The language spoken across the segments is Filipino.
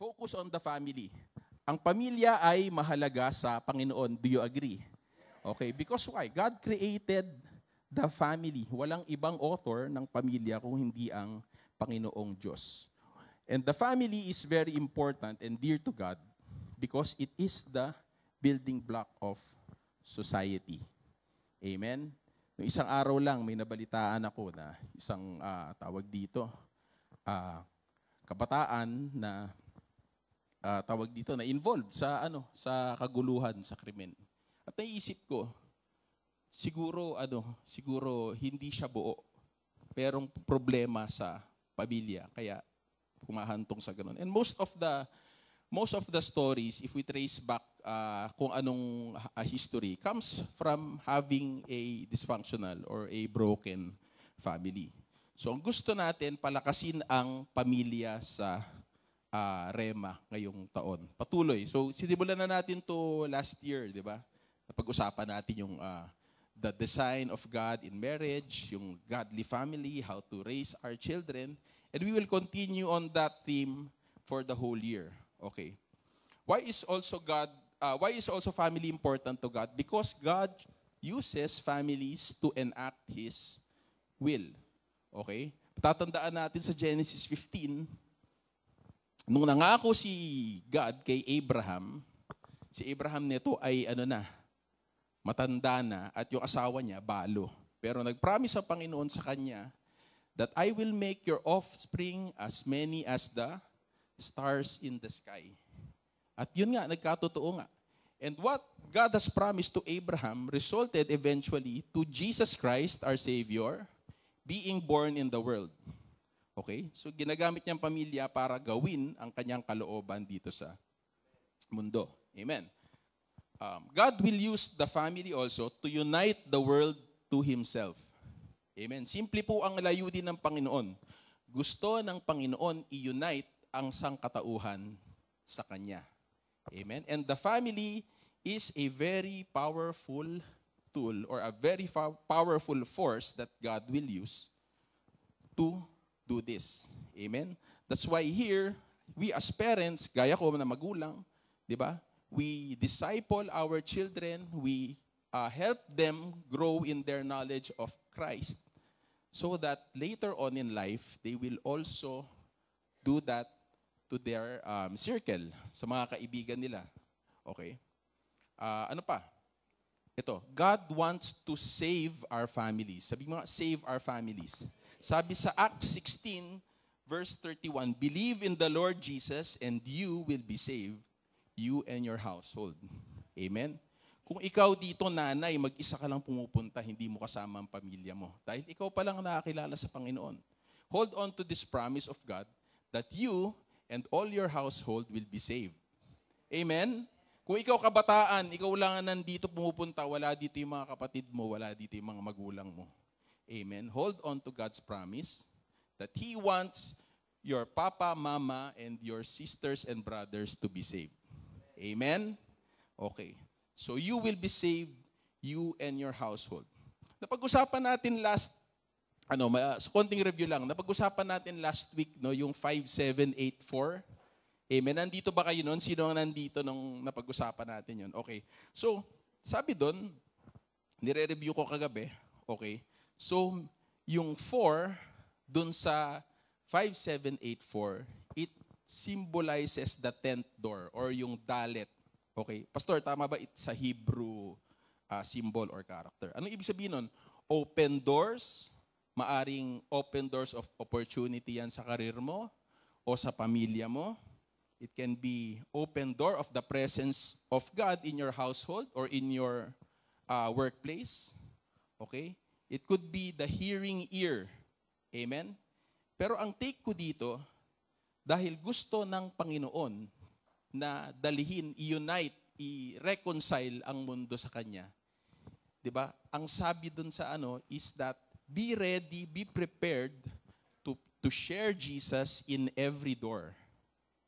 Focus on the family. Ang pamilya ay mahalaga sa Panginoon. Do you agree? Okay, because why? God created the family. Walang ibang author ng pamilya kung hindi ang Panginoong Diyos. And the family is very important and dear to God because it is the building block of society. Amen? Noong isang araw lang, may nabalitaan ako na isang tawag dito, kabataan na na involved sa sa kaguluhan, sa krimen. At naisip ko, siguro hindi siya buo. Merong problema sa pamilya kaya humahantong sa ganun. And most of the stories, if we trace back kung anong history, comes from having a dysfunctional or a broken family. So ang gusto natin, palakasin ang pamilya sa Rema ngayong taon. Patuloy. So sinimulan na natin to last year, di ba? Napag-usapan natin yung the design of God in marriage, yung godly family, how to raise our children. And we will continue on that theme for the whole year. Okay. Why is also family important to God? Because God uses families to enact His will. Okay? Tatandaan natin sa Genesis 15, nung nangako si God kay Abraham, si Abraham nito ay matanda na at yung asawa niya, balo. Pero nag-promise ang Panginoon sa kanya that I will make your offspring as many as the stars in the sky. At yun nga, nagkatotoo nga. And what God has promised to Abraham resulted eventually to Jesus Christ, our Savior, being born in the world. Okay? So ginagamit niyang pamilya para gawin ang kanyang kalooban dito sa mundo. Amen. God will use the family also to unite the world to Himself. Amen. Simple po ang layunin ng Panginoon. Gusto ng Panginoon i-unite ang sangkatauhan sa Kanya. Amen. And the family is a very powerful tool or a very powerful force that God will use to do this. Amen? That's why here, we as parents, gaya ko na magulang, di ba? We disciple our children, we help them grow in their knowledge of Christ so that later on in life, they will also do that to their circle, sa mga kaibigan nila. Okay? Ano pa? Ito, God wants to save our families. Sabi mo nga, save our families. Sabi sa Acts 16, verse 31, believe in the Lord Jesus and you will be saved, you and your household. Amen? Kung ikaw dito, nanay, mag-isa ka lang pumupunta, hindi mo kasama ang pamilya mo. Dahil ikaw pa lang nakakilala sa Panginoon. Hold on to this promise of God that you and all your household will be saved. Amen? Kung ikaw kabataan, ikaw lang nandito pumupunta, wala dito yung mga kapatid mo, wala dito yung mga magulang mo. Amen. Hold on to God's promise that He wants your papa, mama, and your sisters and brothers to be saved. Amen? Okay. So you will be saved, you and your household. Napag-usapan natin konting review lang. Napag-usapan natin last week, yung 5784. Amen. Nandito ba kayo noon? Sino ang nandito nung napag-usapan natin yun? Okay. So, sabi doon, nire-review ko kagabi. Okay. So, yung 4 dun sa 5784, it symbolizes the 10th door or yung dalet. Okay? Pastor, tama ba sa Hebrew symbol or character? Ano ibig sabihin nun? Open doors, maaring open doors of opportunity yan sa karir mo o sa pamilya mo. It can be open door of the presence of God in your household or in your workplace. Okay? It could be the hearing ear. Amen? Pero ang take ko dito, dahil gusto ng Panginoon na dalihin, i-unite, i-reconcile ang mundo sa Kanya. Diba? Ang sabi dun sa is that be ready, be prepared to share Jesus in every door.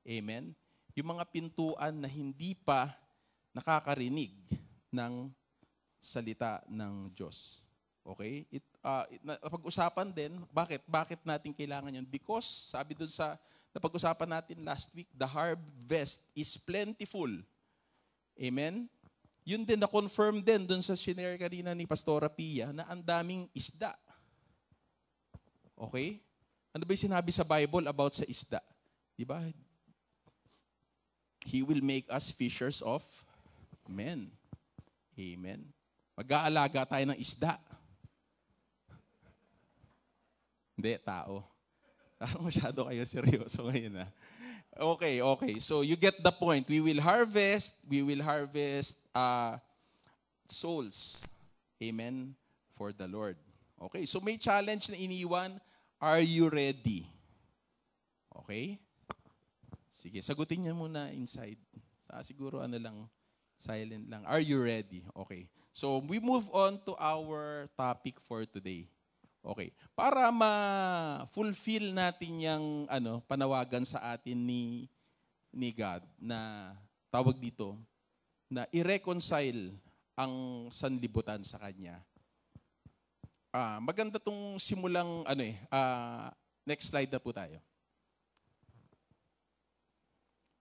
Amen? Yung mga pintuan na hindi pa nakakarinig ng salita ng Diyos. Okay? Pag-usapan din, bakit natin kailangan yun? Because, sabi dun sa napag-usapan natin last week, the harvest is plentiful. Amen? Yun din, na-confirm din dun sa shinare kanina ni Pastora Pia na ang daming isda. Okay? Ano ba yung sinabi sa Bible about sa isda? Diba? He will make us fishers of men. Amen. Mag-aalaga tayo ng isda. Hindi, tao. Masyado kayo seryoso ngayon. Okay. So you get the point. We will harvest souls. Amen. For the Lord. Okay, so may challenge na iniwan. Are you ready? Okay? Sige, sagutin niyo muna inside. Siguro silent lang. Are you ready? Okay. So we move on to our topic for today. Okay. Para ma-fulfill natin yung panawagan sa atin ni God na tawag dito na i-reconcile ang sanlibutan sa Kanya. Maganda tong simulang next slide na po tayo.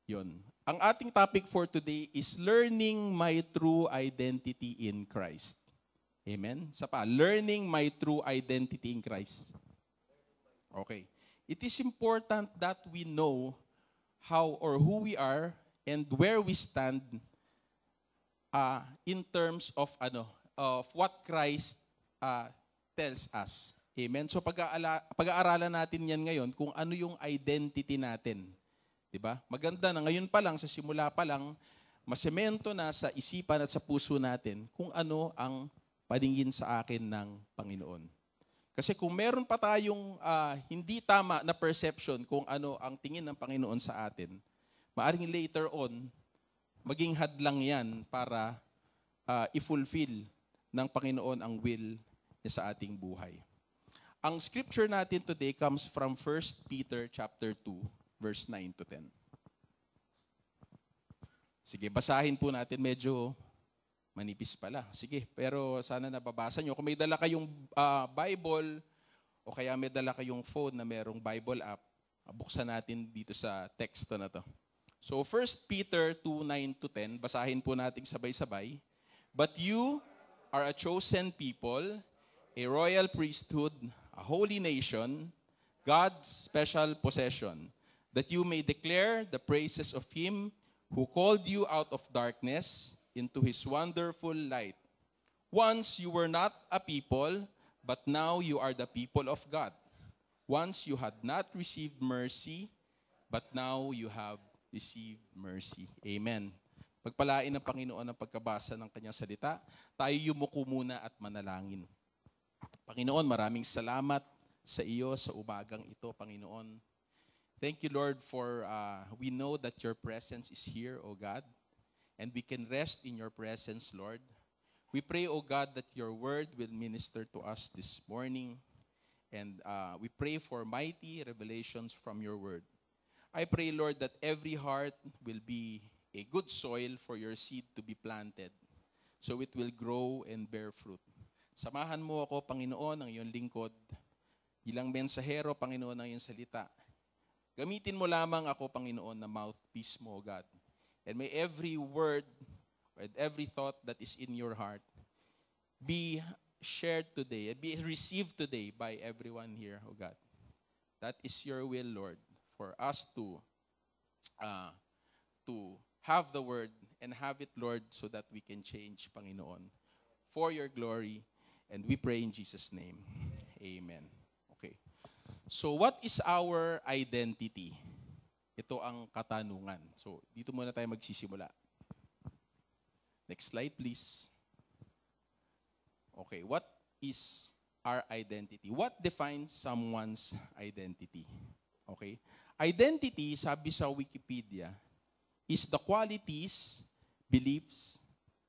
Yun. Ang ating topic for today is learning my true identity in Christ. Amen? Learning my true identity in Christ. Okay. It is important that we know how or who we are and where we stand in terms of what Christ tells us. Amen? So pag-aaralan natin yan ngayon kung ano yung identity natin. Diba? Maganda na ngayon pa lang, sa simula pa lang, masemento na sa isipan at sa puso natin kung ano ang paningin sa akin ng Panginoon. Kasi kung meron pa tayong hindi tama na perception kung ano ang tingin ng Panginoon sa atin, maaring later on, maging hadlang yan para i-fulfill ng Panginoon ang will niya sa ating buhay. Ang scripture natin today comes from 1 Peter chapter 2, verse 9 to 10. Sige, basahin po natin. Medyo manipis pala. Sige, pero sana nababasa nyo. Kung may dala kayong Bible o kaya may dala kayong phone na merong Bible app, buksan natin dito sa teksto na to. So 1 Peter 2, 9 to 10, basahin po natin sabay-sabay. But you are a chosen people, a royal priesthood, a holy nation, God's special possession, that you may declare the praises of Him who called you out of darkness into His wonderful light. Once you were not a people, but now you are the people of God. Once you had not received mercy, but now you have received mercy. Amen. Pagpalain ng Panginoon ang pagkabasa ng Kanyang salita, tayo yumuko muna at manalangin. Panginoon, maraming salamat sa iyo sa umagang ito, Panginoon. Thank you, Lord, for we know that your presence is here, O God, and we can rest in your presence, Lord. We pray, O God, that your word will minister to us this morning, and we pray for mighty revelations from your word. I pray, Lord, that every heart will be a good soil for your seed to be planted, so it will grow and bear fruit. Samahan mo ako, Panginoon, ang iyong lingkod, bilang mensahero, Panginoon, ng iyong salita. Gamitin mo lamang ako, Panginoon, na mouthpiece mo, God. And may every word and every thought that is in your heart be shared today, be received today by everyone here, oh God. That is your will, Lord, for us to have the word and have it, Lord, so that we can change, Panginoon, for your glory. And we pray in Jesus' name. Amen. Okay. So what is our identity? Ito ang katanungan. So dito muna tayo magsisimula. Next slide, please. Okay, what is our identity? What defines someone's identity? Okay? Identity, sabi sa Wikipedia, is the qualities, beliefs,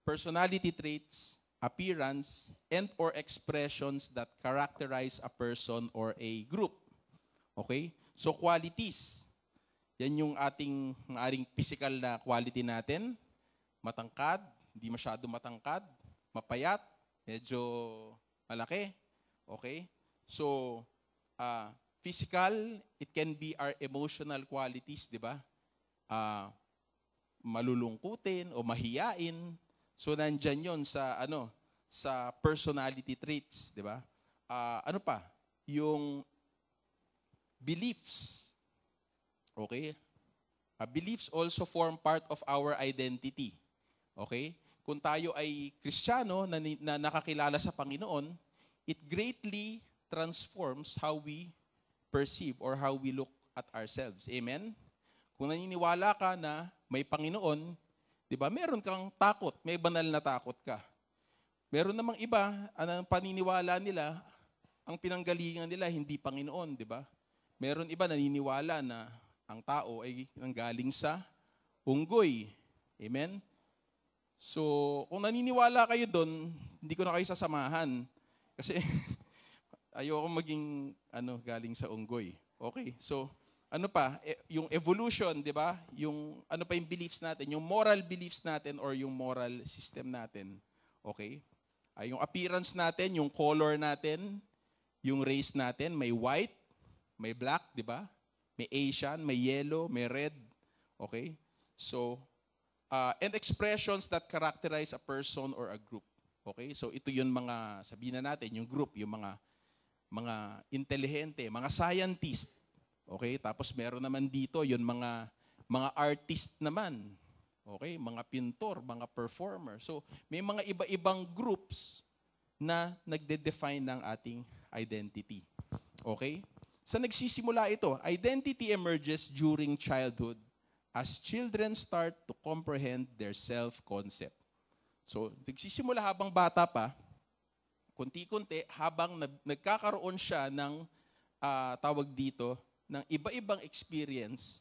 personality traits, appearance, and or expressions that characterize a person or a group. Okay? So qualities. Yan yung ating physical na quality natin. Matangkad, hindi masyado matangkad. Mapayat, medyo malaki. Okay? So, Physical, it can be our emotional qualities, di ba? Malulungkutin o mahiyain. So nandyan yon sa sa personality traits, di ba? Ano pa? Yung beliefs. Okay? Beliefs also form part of our identity. Okay? Kung tayo ay Kristiyano na nakakilala sa Panginoon, it greatly transforms how we perceive or how we look at ourselves. Amen? Kung naniniwala ka na may Panginoon, di ba, meron kang takot, may banal na takot ka. Meron namang iba, ang paniniwala nila, ang pinanggalingan nila, hindi Panginoon, di ba? Meron iba naniniwala na ang tao ay nanggaling sa unggoy. Amen? So, kung naniniwala kayo doon, hindi ko na kayo sasamahan. Kasi ayoko maging galing sa unggoy. Okay, so ano pa? Yung evolution, di ba? Yung ano pa yung beliefs natin, yung moral beliefs natin or yung moral system natin. Okay? Yung appearance natin, yung color natin, yung race natin, may white, may black, di ba? May Asian, may yellow, may red. Okay? So, and expressions that characterize a person or a group. Okay? So, ito yung mga, sabihin na natin, yung group, yung mga intelihente, mga scientist. Okay? Tapos meron naman dito, yung mga artist naman. Okay? Mga pintor, mga performer. So, may mga iba-ibang groups na nagde-define ng ating identity. Okay? Sa nagsisimula ito, identity emerges during childhood as children start to comprehend their self-concept. So, nagsisimula habang bata pa, kunti-kunti, habang nagkakaroon siya ng, tawag dito, ng iba-ibang experience,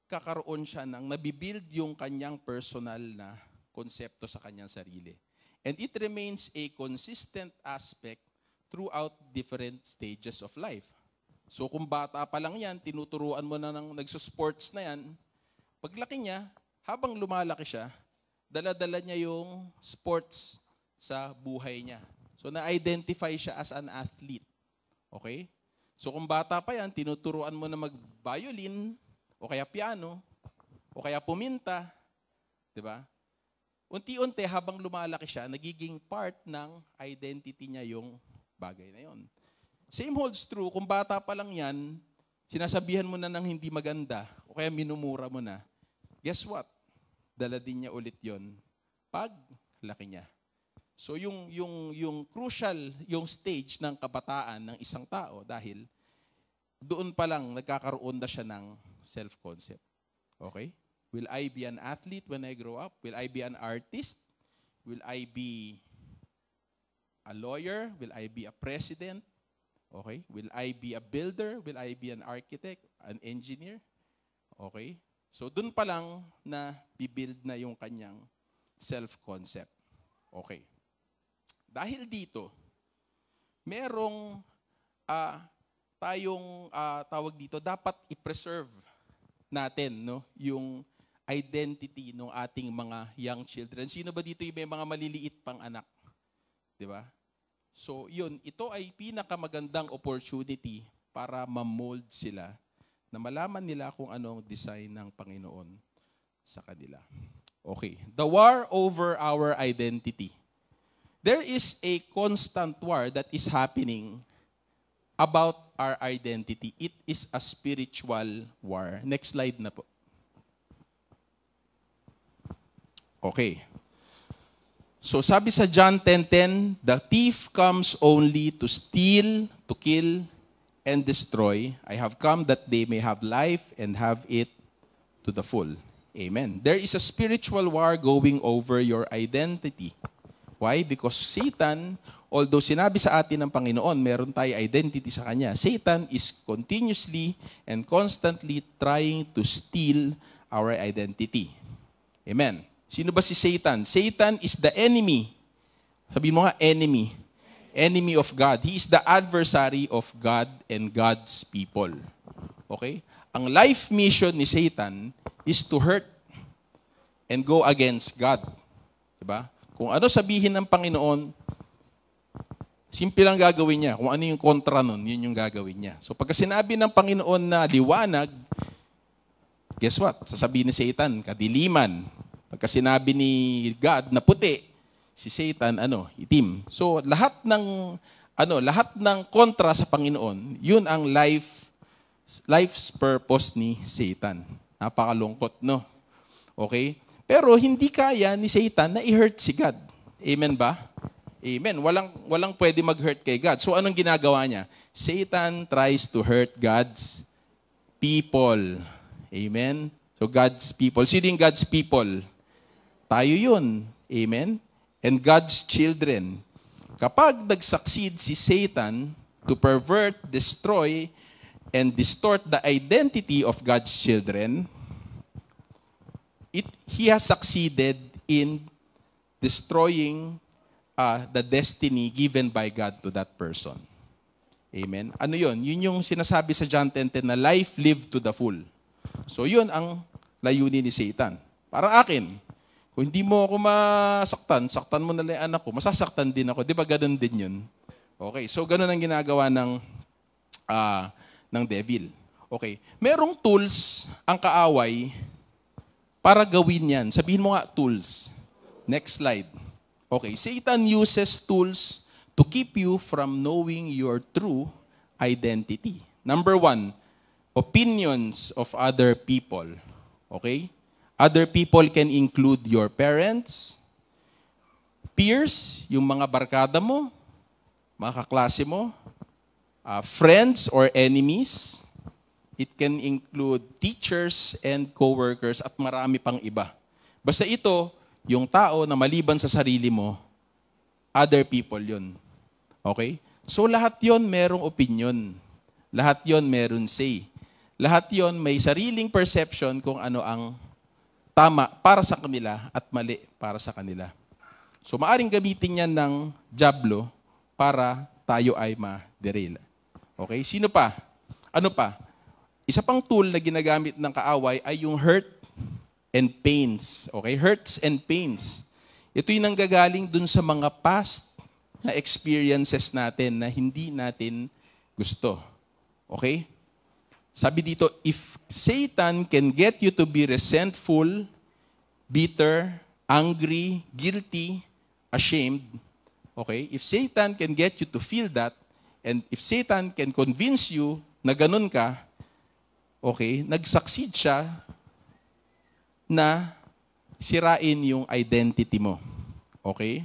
kakaroon siya ng nabibuild yung kanyang personal na konsepto sa kanyang sarili. And it remains a consistent aspect throughout different stages of life. So, kung bata pa lang yan, tinuturuan mo na ng nagsusports na yan, paglaki niya, habang lumalaki siya, dala-dala niya yung sports sa buhay niya. So, na-identify siya as an athlete. Okay? So, kung bata pa yan, tinuturuan mo na mag-violin, o kaya piano, o kaya puminta. Diba? Unti-unti, habang lumalaki siya, nagiging part ng identity niya yung bagay na yon. Same holds true, kung bata pa lang yan, sinasabihan mo na ng hindi maganda, o kaya minumura mo na, guess what? Dala din niya ulit yon pag laki niya. So yung crucial, yung stage ng kabataan ng isang tao dahil doon pa lang nagkakaroon na siya ng self-concept. Okay? Will I be an athlete when I grow up? Will I be an artist? Will I be a lawyer? Will I be a president? Okay? Will I be a builder? Will I be an architect? An engineer? Okay? So, dun pa lang na bibuild na yung kanyang self-concept. Okay. Dahil dito, merong tayong tawag dito, dapat i-preserve natin yung identity ng ating mga young children. Sino ba dito yung may mga maliliit pang anak? Di ba? So, ito ay pinakamagandang opportunity para ma-mold sila na malaman nila kung anong design ng Panginoon sa kanila. Okay. The war over our identity. There is a constant war that is happening about our identity. It is a spiritual war. Next slide na po. Okay. So sabi sa John 10:10, the thief comes only to steal, to kill, and destroy. I have come that they may have life and have it to the full. Amen. There is a spiritual war going over your identity. Why? Because Satan, although sinabi sa atin ng Panginoon, meron tayo identity sa Kanya, Satan is continuously and constantly trying to steal our identity. Amen. Sino ba si Satan? Satan is the enemy. Sabihin mo nga, enemy. Enemy of God. He is the adversary of God and God's people. Okay? Ang life mission ni Satan is to hurt and go against God. Diba? Kung ano sabihin ng Panginoon, Simple lang gagawin niya. Kung ano yung kontra nun, yun yung gagawin niya. So pagka sinabi ng Panginoon na liwanag, guess what? Sasabihin ni Satan, kadiliman. Pagka sinabi ni God na puti, si Satan, itim. So lahat ng kontra sa Panginoon, yun ang life's purpose ni Satan. Napakalungkot, no? Okay? Pero hindi kaya ni Satan na i-hurt si God. Amen ba? Amen. Walang pwede mag-hurt kay God. So anong ginagawa niya? Satan tries to hurt God's people. Amen? So God's people. Sino yung God's people? Tayo yun. Amen? And God's children. Kapag nag-succeed si Satan to pervert, destroy, and distort the identity of God's children, he has succeeded in destroying the destiny given by God to that person. Amen? Ano yun? Yun yung sinasabi sa John 10:10 na life lived to the full. So yun ang layunin ni Satan. Para akin, kung hindi mo ako saktan mo na lang yung anak ko, masasaktan din ako. Di ba ganun din yun? Okay, so ganun ang ginagawa ng devil. Okay, merong tools ang kaaway para gawin yan. Sabihin mo nga, tools. Next slide. Okay, Satan uses tools to keep you from knowing your true identity. Number 1, opinions of other people. Okay? Other people can include your parents, peers, yung mga barkada mo, mga kaklase mo, friends or enemies. It can include teachers and co-workers at marami pang iba. Basta ito, yung tao na maliban sa sarili mo, other people yun. Okay? So lahat yon merong opinion. Lahat yon meron say. Lahat yon may sariling perception kung ano ang tama para sa kanila at mali para sa kanila. So maaring gamitin yan ng dyablo para tayo ay ma-derail. Okay? Sino pa? Ano pa? Isa pang tool na ginagamit ng kaaway ay yung hurt and pains. Okay? Hurts and pains. Ito yung nanggagaling dun sa mga past na experiences natin na hindi natin gusto. Okay? Sabi dito, if Satan can get you to be resentful, bitter, angry, guilty, ashamed, okay? If Satan can get you to feel that, and if Satan can convince you na ganun ka, okay, nag-succeed siya na sirain yung identity mo. Okay?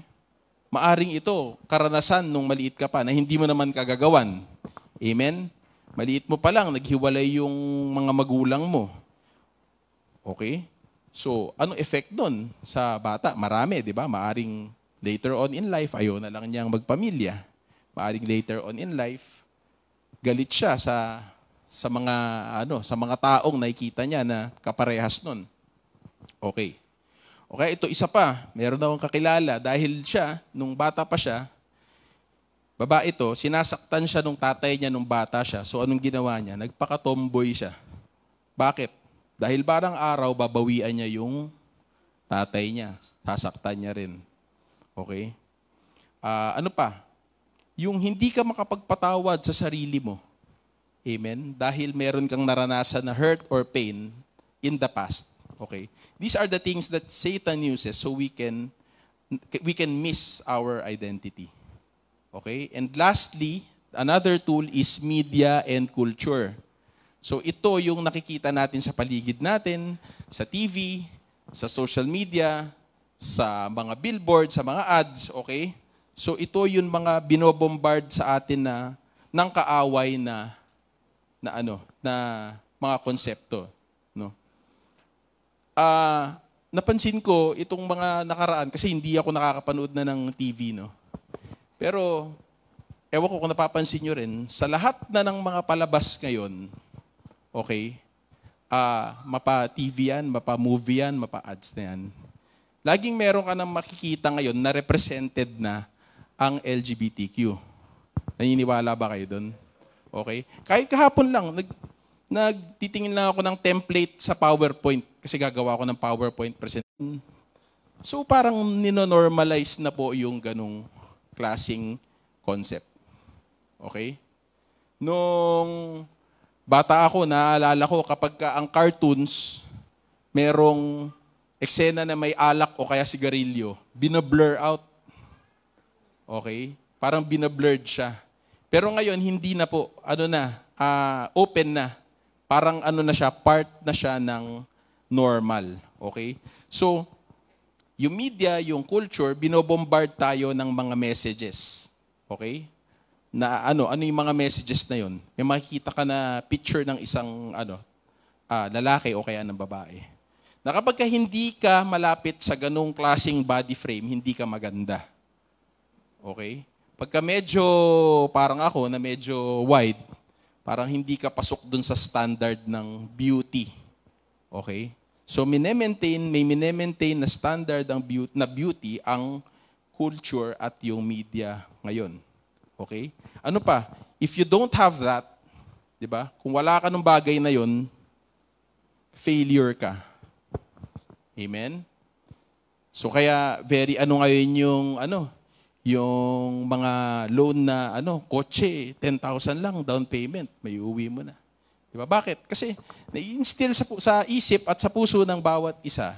Maaring ito, karanasan nung maliit ka pa na hindi mo naman kagagawan. Amen? Maliit mo pa lang, naghiwalay yung mga magulang mo. Okay? So, anong effect nun sa bata? Marami, di ba? Maaring later on in life, ayaw na lang niyang magpamilya. Maaring later on in life, galit siya sa mga taong nakikita niya na kaparehas nun. Okay. Okay, ito isa pa. Meron akong kakilala dahil siya, nung bata pa siya, babae ito, sinasaktan siya nung tatay niya nung bata siya. So anong ginawa niya? Nagpaka-tomboy siya. Bakit? Dahil barang araw, babawian niya yung tatay niya. Sasaktan niya rin. Okay? Ano pa? Yung hindi ka makapagpatawad sa sarili mo. Amen? Dahil meron kang naranasan na hurt or pain in the past. Okay? These are the things that Satan uses so we can miss our identity. Okay? And lastly, another tool is media and culture. So ito yung nakikita natin sa paligid natin, sa TV, sa social media, sa mga billboard, sa mga ads, okay? So ito yung mga binobombard sa atin ng kaaway na mga konsepto, no? Napansin ko itong mga nakaraan kasi hindi ako nakakapanood na ng TV, no? Pero ewan ko kung napapansin nyo rin, sa lahat na ng mga palabas ngayon, okay, mapa-TV yan, mapa-movie yan, mapa-ads na yan, laging meron ka nang makikita ngayon na represented na ang LGBTQ. Naniniwala ba kayo doon? Okay? Kahit kahapon lang, nagtitingin lang ako ng template sa PowerPoint kasi gagawa ko ng PowerPoint presentation. So parang nino-normalize na po yung ganong klaseng concept. Okay? Nung bata ako, naalala ko, kapag ang cartoons, merong eksena na may alak o kaya sigarilyo, binablur out. Okay? Parang binablurred siya. Pero ngayon, hindi na po. Open na. Parang na siya, part na siya ng normal. Okay? So, yung media, yung culture, binobombard tayo ng mga messages. Okay? Na ano yung mga messages na yun? May makikita ka na picture ng isang lalaki o kaya ng babae. Na kapag hindi ka malapit sa ganung klaseng body frame, hindi ka maganda. Okay? Pagka medyo parang ako na medyo wide, parang hindi ka pasok dun sa standard ng beauty. Okay? So may mine-maintain na standard na beauty ang culture at yung media ngayon. Okay? Ano pa? If you don't have that, 'di ba? Kung wala ka ng bagay na 'yon, failure ka. Amen. So kaya very ngayon yung mga loan na kotse, 10,000 lang down payment, may uuwi mo na. 'Di ba? Bakit? Kasi na-instill sa isip at sa puso ng bawat isa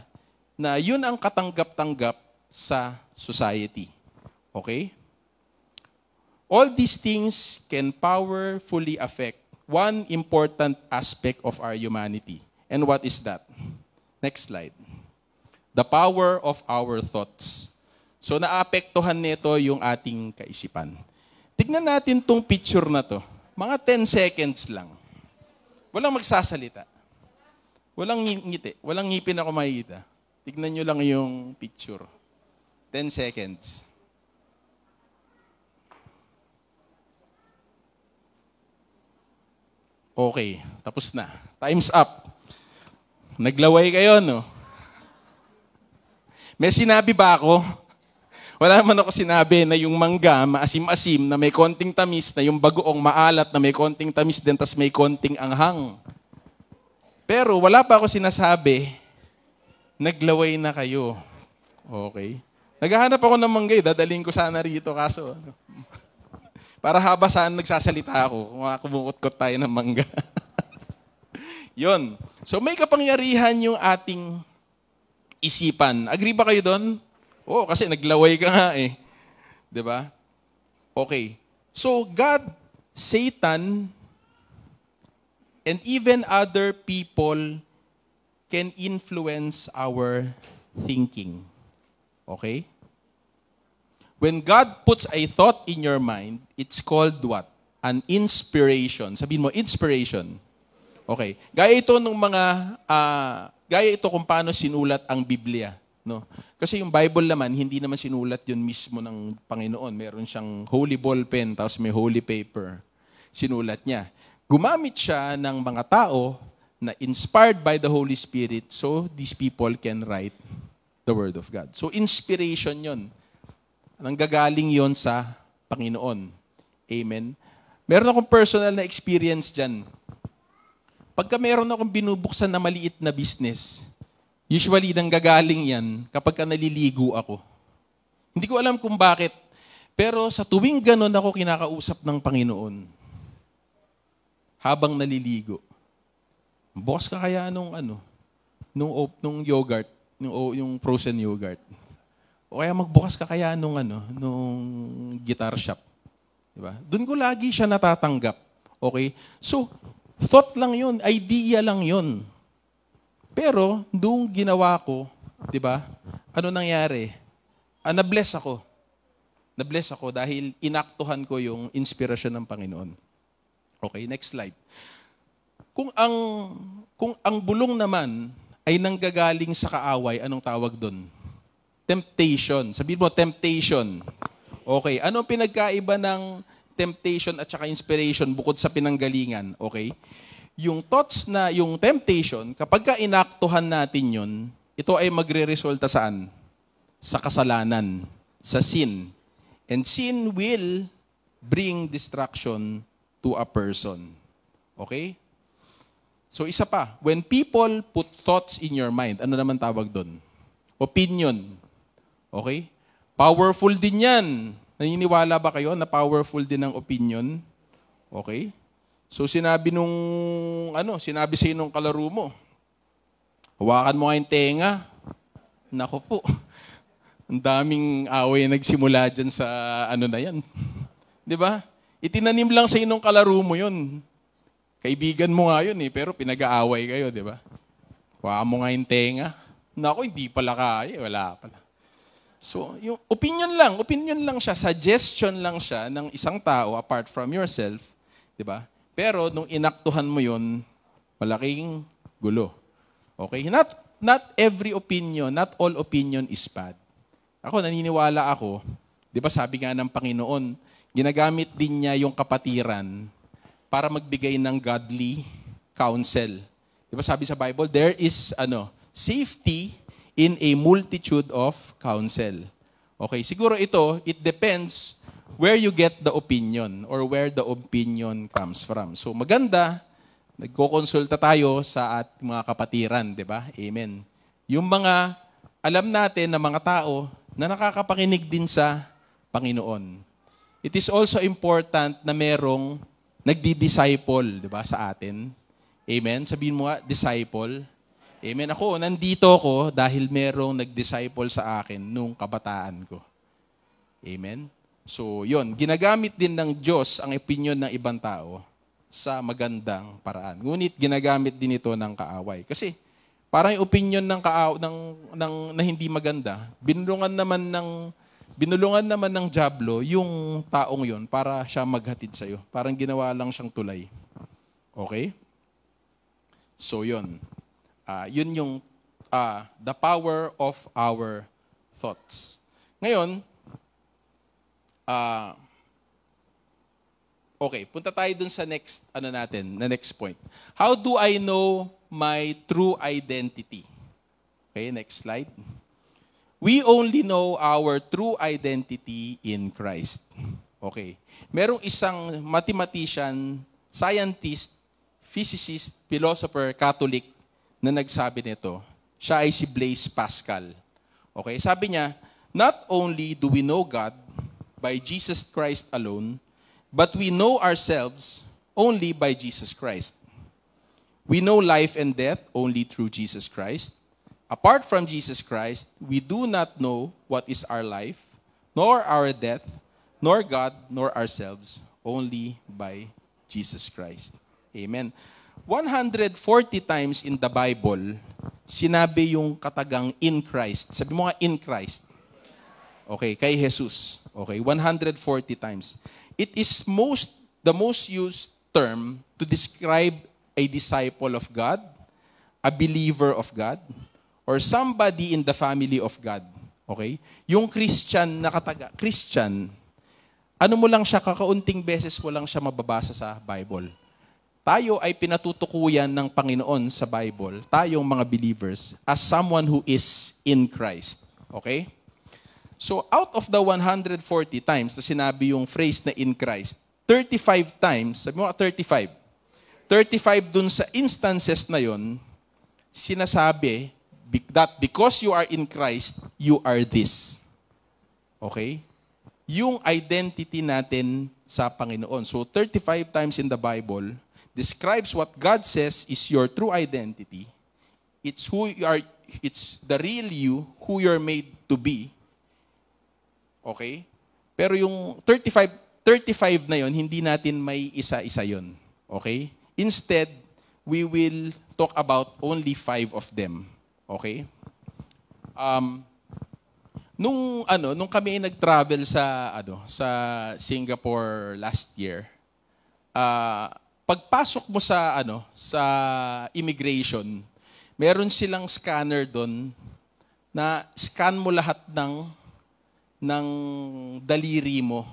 na 'yun ang katanggap-tanggap sa society. Okay? All these things can powerfully affect one important aspect of our humanity. And what is that? Next slide. The power of our thoughts. So naapektuhan nito yung ating kaisipan. Tignan natin tong picture na to. Mga 10 seconds lang. Walang magsasalita. Walang ngiti. Walang ngipin ako makikita. Tignan nyo lang yung picture. 10 seconds. Okay, tapos na. Time's up. Naglaway kayo, no? May sinabi ba ako? Wala naman ako sinabi na yung mangga, maasim-asim, na may konting tamis, na yung bagoong maalat, na may konting tamis din, tas may konting anghang. Pero wala pa ako sinasabi, naglaway na kayo. Okay? Naghahanap ako ng mangga, dadaling ko sana rito, kaso para haba saan nagsasalita ako, kumukot-kot tayo ng mangga. Yon. So may kapangyarihan yung ating isipan. Agree ba kayo doon? Oo, kasi naglaway ka nga eh. 'Di ba? Okay. So God, Satan, and even other people can influence our thinking. Okay? When God puts a thought in your mind, it's called what? An inspiration. Sabihin mo, inspiration. Okay. Gaya ito kung paano sinulat ang Biblia. No? Kasi yung Bible naman, hindi naman sinulat yun mismo ng Panginoon. Meron siyang holy ball pen, tapos may holy paper. Sinulat niya. Gumamit siya ng mga tao na inspired by the Holy Spirit, so these people can write the Word of God. So inspiration yun. Nanggagaling yon sa Panginoon. Amen. Meron akong personal na experience dyan. Pagka meron akong binubuksan na maliit na business, usually nanggagaling yan kapag naliligo ako. Hindi ko alam kung bakit, pero sa tuwing ganon ako kinakausap ng Panginoon, habang naliligo, bukas ka kaya nung yogurt, yung frozen yogurt. O kaya magbukas ka kaya nung guitar shop. Diba? Doon ko lagi siya natatanggap. Okay? So, thought lang yun, idea lang yun. Pero, doon ginawa ko, diba? Ano nangyari? Na-bless ako. Na-bless ako dahil inaktuhan ko yung inspirasyon ng Panginoon. Okay, next slide. Kung ang bulong naman ay nanggagaling sa kaaway, anong tawag doon? Temptation. Sabihin mo, temptation. Okay. Anong pinagkaiba ng temptation at saka inspiration bukod sa pinanggalingan? Okay. Yung thoughts na, yung temptation, kapag inaktuhan natin yun, ito ay magre-resulta saan? Sa kasalanan. Sa sin. And sin will bring destruction to a person. Okay? So isa pa, when people put thoughts in your mind, ano naman tawag doon? Opinion. Okay? Powerful din yan. Naniniwala ba kayo na powerful din ang opinion? Okay? So sinabi sa'yo nung kalaro mo, hawakan mo nga yung tenga. Nako po, ang daming away nagsimula dyan sa na yan. Di ba? Itinanim lang sa'yo nung kalaro mo yun. Kaibigan mo nga yun pero pinag-aaway kayo, di ba? Hawakan mo nga yung tenga. Nako, hindi pala kaya, wala pala. So, yung opinion lang siya, suggestion lang siya ng isang tao apart from yourself, di ba? Pero nung inaktuhan mo yun, malaking gulo. Okay? Not every opinion, not all opinion is bad. Ako, naniniwala ako, di ba sabi nga ng Panginoon, ginagamit din niya yung kapatiran para magbigay ng godly counsel. Di ba sabi sa Bible, there is safety in a multitude of counsel. Okay, siguro it depends where you get the opinion or where the opinion comes from. So maganda, nagko-konsulta tayo sa mga kapatiran, di ba? Amen. Yung mga alam natin na mga tao na nakakapakinig din sa Panginoon. It is also important na merong nagdi-disciple, di ba, sa atin. Amen. Sabihin mo nga, disciple. Amen. Ako, nandito ako dahil merong nag-disciple sa akin nung kabataan ko. Amen. So, yun. Ginagamit din ng Diyos ang opinion ng ibang tao sa magandang paraan. Ngunit ginagamit din ito ng kaaway. Kasi parang yung opinion na hindi maganda, binulungan naman ng dyablo yung taong yon para siya maghatid sa'yo. Parang ginawa lang siyang tulay. Okay? So yun. Yun yung the power of our thoughts. Ngayon, okay, punta tayo dun sa next point. How do I know my true identity? Okay, next slide. We only know our true identity in Christ. Okay. Merong isang mathematician, scientist, physicist, philosopher, Catholic na nagsabi nito. Siya ay si Blaise Pascal. Okay, sabi niya, not only do we know God by Jesus Christ alone, but we know ourselves only by Jesus Christ. We know life and death only through Jesus Christ. Apart from Jesus Christ, we do not know what is our life, nor our death, nor God, nor ourselves, only by Jesus Christ. Amen. 140 times in the Bible, sinabi yung katagang in Christ. Sabi mo nga in Christ. Okay, kay Jesus. Okay, 140 times. It is the most used term to describe a disciple of God, a believer of God, or somebody in the family of God. Okay? Yung Christian na Christian, mo lang siya, kakaunting beses mo lang siya mababasa sa Bible. Tayo ay pinatutukuyan ng Panginoon sa Bible, tayong mga believers, as someone who is in Christ. Okay? So, out of the 140 times na sinabi yung phrase na in Christ, 35 times, sabi mo 35 dun sa instances na yon, sinasabi that because you are in Christ, you are this. Okay? Yung identity natin sa Panginoon. So, 35 times in the Bible describes what God says is your true identity. It's who you are, it's the real you, who you're made to be. Okay? Pero yung 35 na yon, hindi natin may isa-isa yon. Okay? Instead, we will talk about only 5 of them. Okay? Nung kami nag-travel sa Singapore last year, pagpasok mo sa immigration, meron silang scanner doon na scan mo lahat ng daliri mo.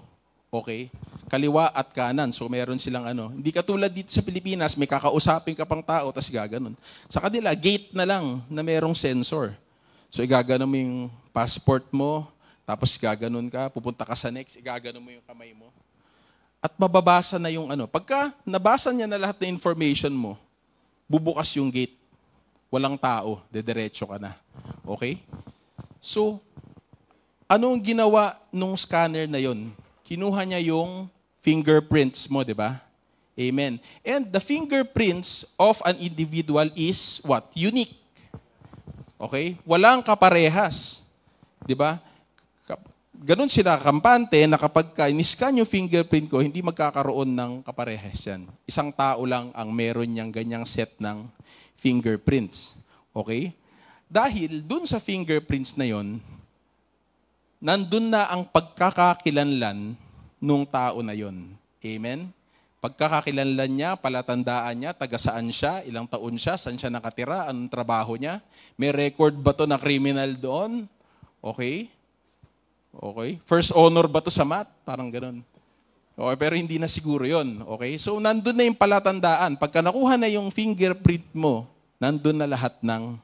Okay? Kaliwa at kanan. So meron silang Hindi katulad dito sa Pilipinas, may kakausapin ka pang tao, tas gaganon. Sa kanila, gate na lang na merong sensor. So igaganon mo yung passport mo, tapos gaganon ka, pupunta ka sa next, igaganon mo yung kamay mo. At mababasa na yung Pagka nabasa niya na lahat ng information mo, bubukas yung gate. Walang tao, dediretso ka na. Okay? So, Anong ginawa nung scanner na yon? Kinuha niya yung fingerprints mo, di ba? Amen. And the fingerprints of an individual is what? Unique. Okay? Walang kaparehas. Di ba? Ganon sila kampante na kapag in-scan yung fingerprint ko, hindi magkakaroon ng kaparehas yan. Isang tao lang ang meron niyang ganyang set ng fingerprints. Okay? Dahil dun sa fingerprints na yon, nandun na ang pagkakakilanlan nung tao na yon. Amen? Pagkakakilanlan niya, palatandaan niya, taga saan siya, ilang taon siya, saan siya nakatira, anong trabaho niya, may record ba to na criminal doon? Okay? Okay? First honor ba to sa math? Parang ganun. Okay, pero hindi na siguro yon. Okay? So, nandun na yung palatandaan. Pagka nakuha na yung fingerprint mo, nandun na lahat ng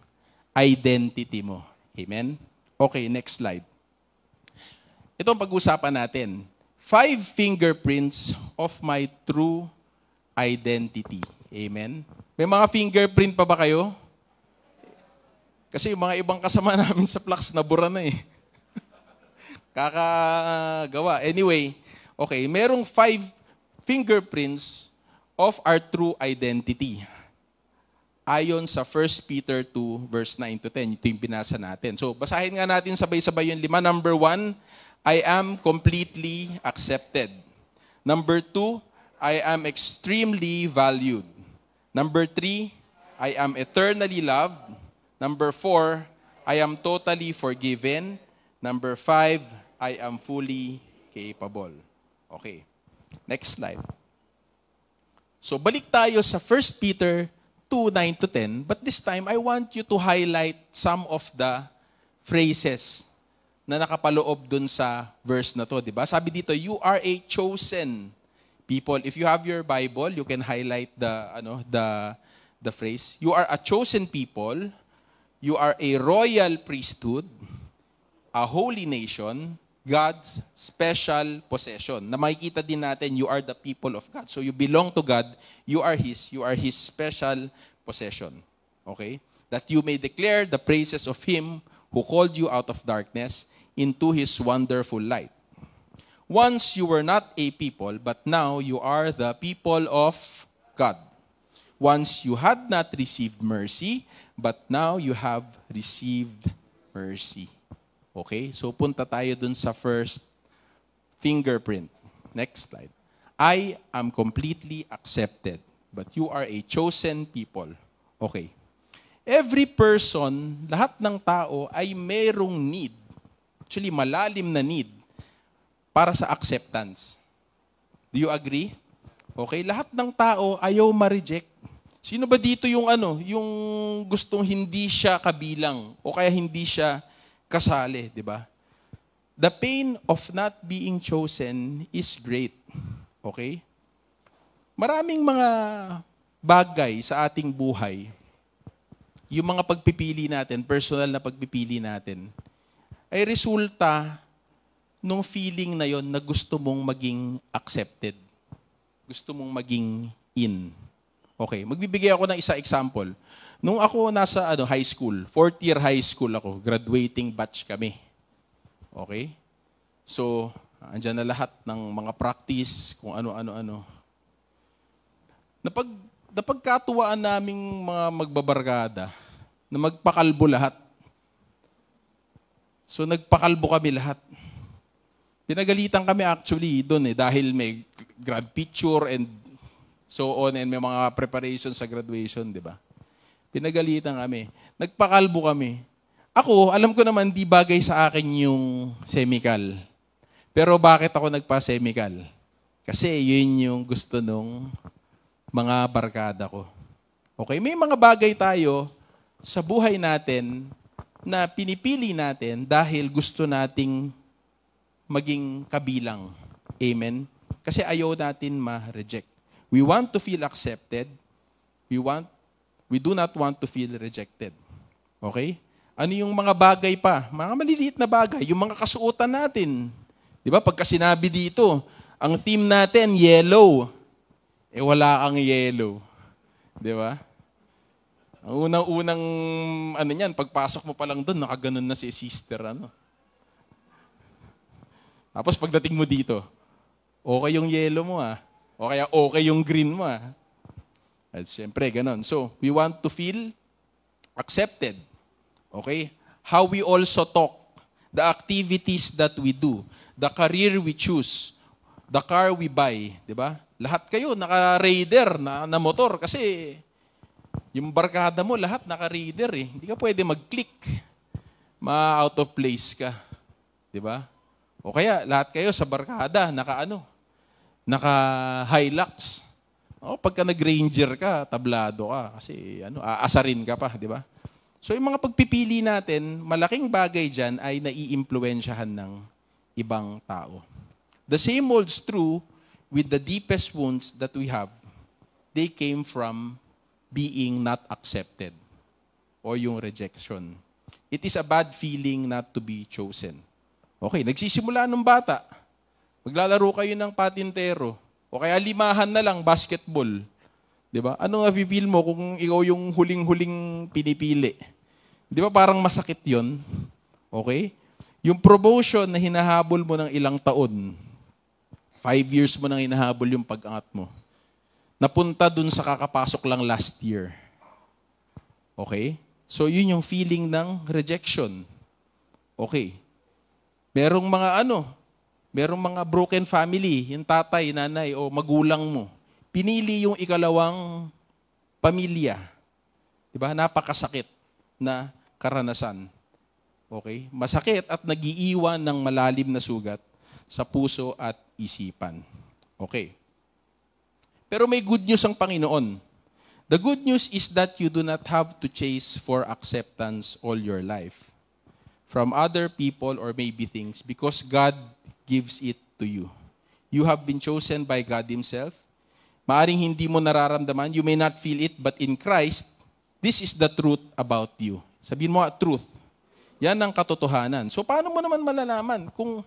identity mo. Amen? Okay, next slide. Ito ang pag-usapan natin. 5 fingerprints of my true identity. Amen? May mga fingerprint pa ba kayo? Kasi yung mga ibang kasama namin sa Plax, nabura na eh. Kakagawa. Anyway, okay, merong 5 fingerprints of our true identity. Ayon sa 1 Peter 2, verse 9 to 10. Ito yung binasa natin. So, basahin nga natin sabay-sabay yung 5. Number 1, I am completely accepted. Number 2, I am extremely valued. Number 3, I am eternally loved. Number 4, I am totally forgiven. Number 5, I am fully capable. Okay. Next slide. So, balik tayo sa 1 Peter 2, 9 to 10. But this time, I want you to highlight some of the phrases na nakapaloob dun sa verse na to, di ba? Sabi dito, you are a chosen people. If you have your Bible, you can highlight the phrase. You are a chosen people. You are a royal priesthood, a holy nation, God's special possession. Na makikita din natin, you are the people of God. So you belong to God. You are His special possession. Okay? That you may declare the praises of Him who called you out of darkness into His wonderful light. Once you were not a people, but now you are the people of God. Once you had not received mercy, but now you have received mercy. Okay? So punta tayo dun sa first fingerprint. Next slide. I am completely accepted, but you are a chosen people. Okay. Every person, lahat ng tao ay mayroong need. Actually, malalim na need para sa acceptance. Do you agree? Okay, lahat ng tao ayaw ma-reject. Sino ba dito yung yung gustong hindi siya kabilang o kaya hindi siya kasali, di ba? The pain of not being chosen is great. Okay? Maraming mga bagay sa ating buhay, yung mga pagpipili natin, personal na pagpipili natin, ay resulta nung feeling na yon na gusto mong maging accepted. Gusto mong maging in. Okay, magbibigay ako ng isa example. Nung ako nasa high school, 4th year high school ako, graduating batch kami. Okay? So, andyan na lahat ng mga practice, kung ano-ano-ano. Napagkatuwaan naming mga magbabarkada na magpakalbo lahat. So, nagpakalbo kami lahat. Pinagalitan kami actually doon dahil may grad picture and so on and may mga preparations sa graduation, di ba? Pinagalitan kami. Nagpakalbo kami. Ako, alam ko naman di bagay sa akin yung semical. Pero bakit ako nagpa-semical? Kasi yun yung gusto nung mga barkada ko. Okay, may mga bagay tayo sa buhay natin na pinipili natin dahil gusto nating maging kabilang. Amen? Kasi ayaw natin ma-reject. We want to feel accepted. We do not want to feel rejected. Okay? Ano yung mga bagay pa? Mga maliliit na bagay. Yung mga kasuotan natin. Di ba? Pagka sinabi dito, ang theme natin, yellow. Wala kang yellow. Di ba? Ang unang-unang, niyan, pagpasok mo pa lang doon, nakaganon na si sister, Tapos pagdating mo dito, okay yung yellow mo o kaya okay yung green mo At syempre, ganun. So, we want to feel accepted. Okay? How we also talk, the activities that we do, the career we choose, the car we buy, di ba? Lahat kayo naka-raider na motor kasi yung barkada mo lahat naka-raider Hindi ka pwede mag-click. Ma-out of place ka. Di ba? O kaya lahat kayo sa barkada naka-Hilux. Pagka nag-Ranger ka, tablado ka kasi aasarin ka pa, di ba? So yung mga pagpipili natin, malaking bagay dyan ay naiimpluwensyahan ng ibang tao. The same holds true with the deepest wounds that we have. They came from being not accepted o yung rejection. It is a bad feeling not to be chosen. Okay, nagsisimula nung bata. Maglalaro kayo ng patintero o kaya limahan na lang basketball. 'Di ba? Ano nga feel mo kung ikaw yung huling-huling pinipili? 'Di ba parang masakit 'yon? Okay? Yung promotion na hinahabol mo ng ilang taon, 5 years mo nang hinahabol yung pag-angat mo, napunta dun sa kakapasok lang last year. Okay? So, yun yung feeling ng rejection. Okay. Merong mga broken family, yung tatay, nanay, o magulang mo. Pinili yung ikalawang pamilya. Diba? Napakasakit na karanasan. Okay? Masakit at nagiiwan ng malalim na sugat sa puso at isipan. Okay. Pero may good news ang Panginoon. The good news is that you do not have to chase for acceptance all your life from other people or maybe things because God gives it to you. You have been chosen by God Himself. Maaring hindi mo nararamdaman, you may not feel it, but in Christ, this is the truth about you. Sabihin mo, truth. Yan ang katotohanan. So paano mo naman malalaman kung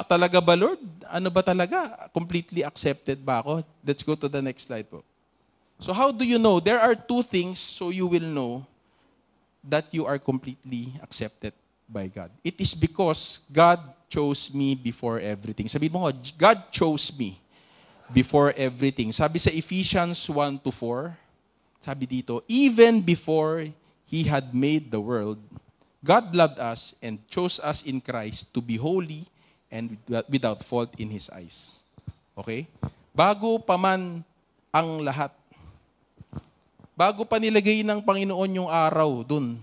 talaga ba, Lord? Ano ba talaga? Completely accepted ba ako? Let's go to the next slide po. So how do you know? There are two things so you will know that you are completely accepted by God. It is because God chose me before everything. Sabi mo, God chose me before everything. Sabi sa Ephesians 1:4, sabi dito, even before He had made the world, God loved us and chose us in Christ to be holy and without fault in His eyes. Okay? Bago pa man ang lahat, bago pa nilagay ng Panginoon yung araw dun,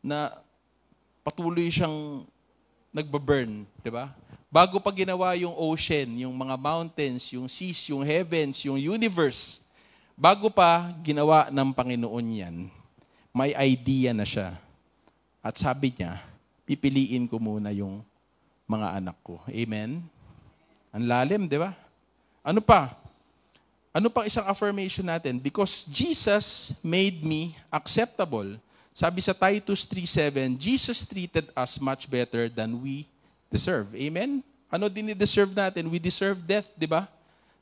na patuloy siyang nagbaburn, di ba? Bago pa ginawa yung ocean, yung mga mountains, yung seas, yung heavens, yung universe, bago pa ginawa ng Panginoon yan, may idea na siya. At sabi niya, pipiliin ko muna yung mga anak ko. Amen? Ang lalim, di ba? Ano pa? Ano pang isang affirmation natin? Because Jesus made me acceptable. Sabi sa Titus 3:7, Jesus treated us much better than we deserve. Amen? Ano din i-deserve natin? We deserve death, di ba?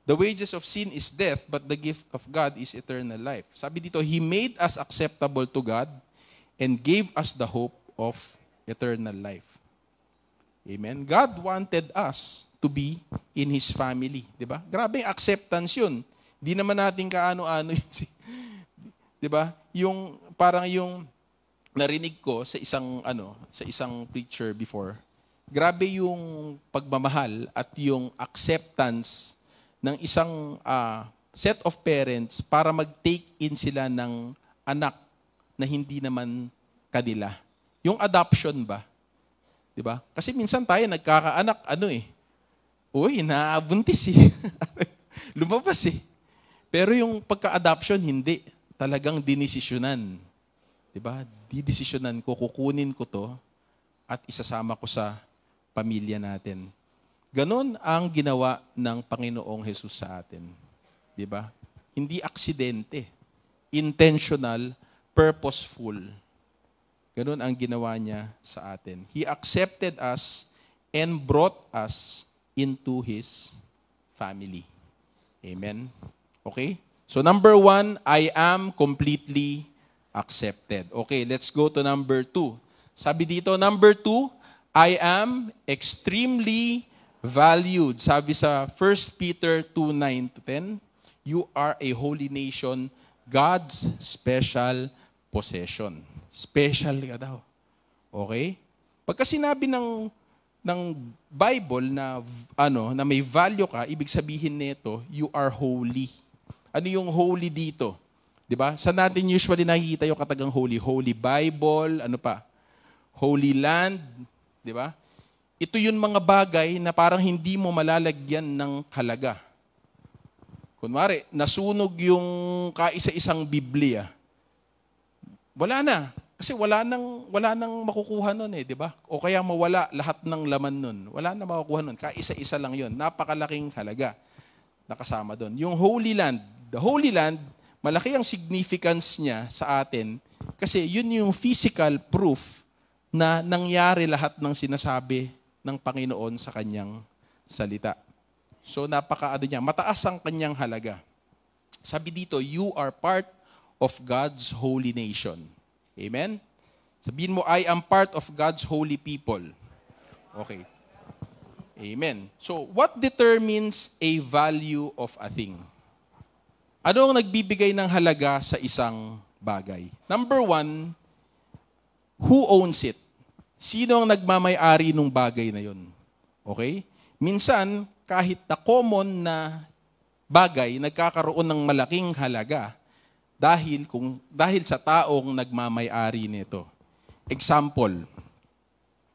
The wages of sin is death, but the gift of God is eternal life. Sabi dito, He made us acceptable to God and gave us the hope of eternal life. Amen? God wanted us to be in His family. Di ba? Grabe yung acceptance yun. Di naman natin kaano-ano yun. Di ba? Yung, parang yung narinig ko sa isang preacher before, grabe yung pagmamahal at yung acceptance ng isang set of parents para mag-take in sila ng anak na hindi naman kanila. Yung adoption ba? 'Di ba? Kasi minsan tayo nagkakaanak uy, naabuntis lumabas Pero yung pagka-adoption hindi, talagang dinesisyonan. 'Di ba? Didesisyonan ko, kukunin ko 'to at isasama ko sa pamilya natin. Ganon ang ginawa ng Panginoong Jesus sa atin. 'Di ba? Hindi aksidente. Intentional, purposeful. Ganon ang ginawa niya sa atin. He accepted us and brought us into His family. Amen? Okay? So number 1, I am completely accepted. Okay, let's go to number 2. Sabi dito, number 2, I am extremely valued. Sabi sa 1 Peter 2:9-10, you are a holy nation, God's special possession. Special ka daw. Okay? Pagka sinabi ng Bible na may value ka, ibig sabihin nito, you are holy. Ano yung holy dito? 'Di ba? Sa natin usually nakikita yung katagang holy, Holy Bible, ano pa? Holy Land, 'di ba? Ito yung mga bagay na parang hindi mo malalagyan ng halaga. Kunwari, nasunog yung kaisa-isang Biblia. Wala na. Kasi wala nang makukuha nun eh, di ba? O kaya mawala lahat ng laman nun. Wala na makukuha nun. Kaisa-isa lang yun. Napakalaking halaga nakasama doon. Yung Holy Land. The Holy Land, malaki ang significance niya sa atin kasi yun yung physical proof na nangyari lahat ng sinasabi ng Panginoon sa kanyang salita. So mataas ang kanyang halaga. Sabi dito, you are part of God's holy nation. Amen? Sabihin mo, I am part of God's holy people. Okay. Amen. So, what determines a value of a thing? Ano ang nagbibigay ng halaga sa isang bagay? Number 1, who owns it? Sino ang nagmamay-ari ng bagay na yon? Okay? Minsan, kahit na common na bagay, nagkakaroon ng malaking halaga dahil sa taong nagmamay-ari nito. Example.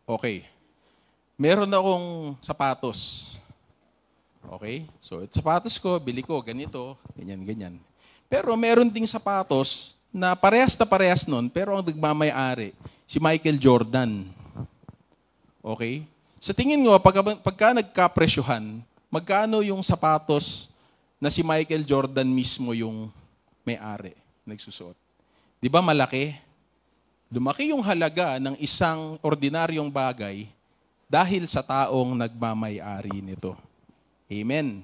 Okay. Meron akong sapatos. Okay? So, sapatos ko, bili ko, ganito, ganyan. Pero meron ding sapatos na parehas nun, pero ang nagmamay-ari, si Michael Jordan. Okay? Sa tingin mo, pagka nagkapresyuhan, magkano yung sapatos na si Michael Jordan mismo yung may-ari, nagsusuot? Di ba malaki? Lumaki yung halaga ng isang ordinaryong bagay dahil sa taong nagmamay-ari nito. Amen.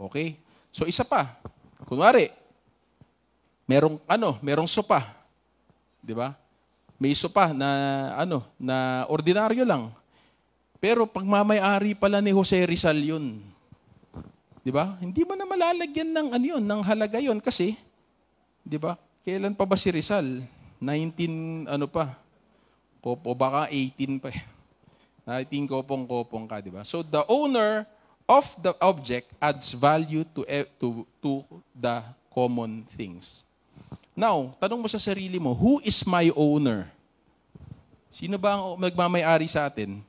Okay? So isa pa. Kunwari, merong sopa. Di ba? May sopa na ordinaryo lang. Pero pagmamay-ari pala ni Jose Rizal yun. Di ba? Hindi mo na malalagyan ng halaga yun kasi, di ba? Kailan pa ba si Rizal? 19 o baka 18 pa. 19 kopong-kopong ka, di ba? So the owner of the object adds value to the common things. Now, tanong mo sa sarili mo, who is my owner? Sino ba ang nagmamay-ari sa atin?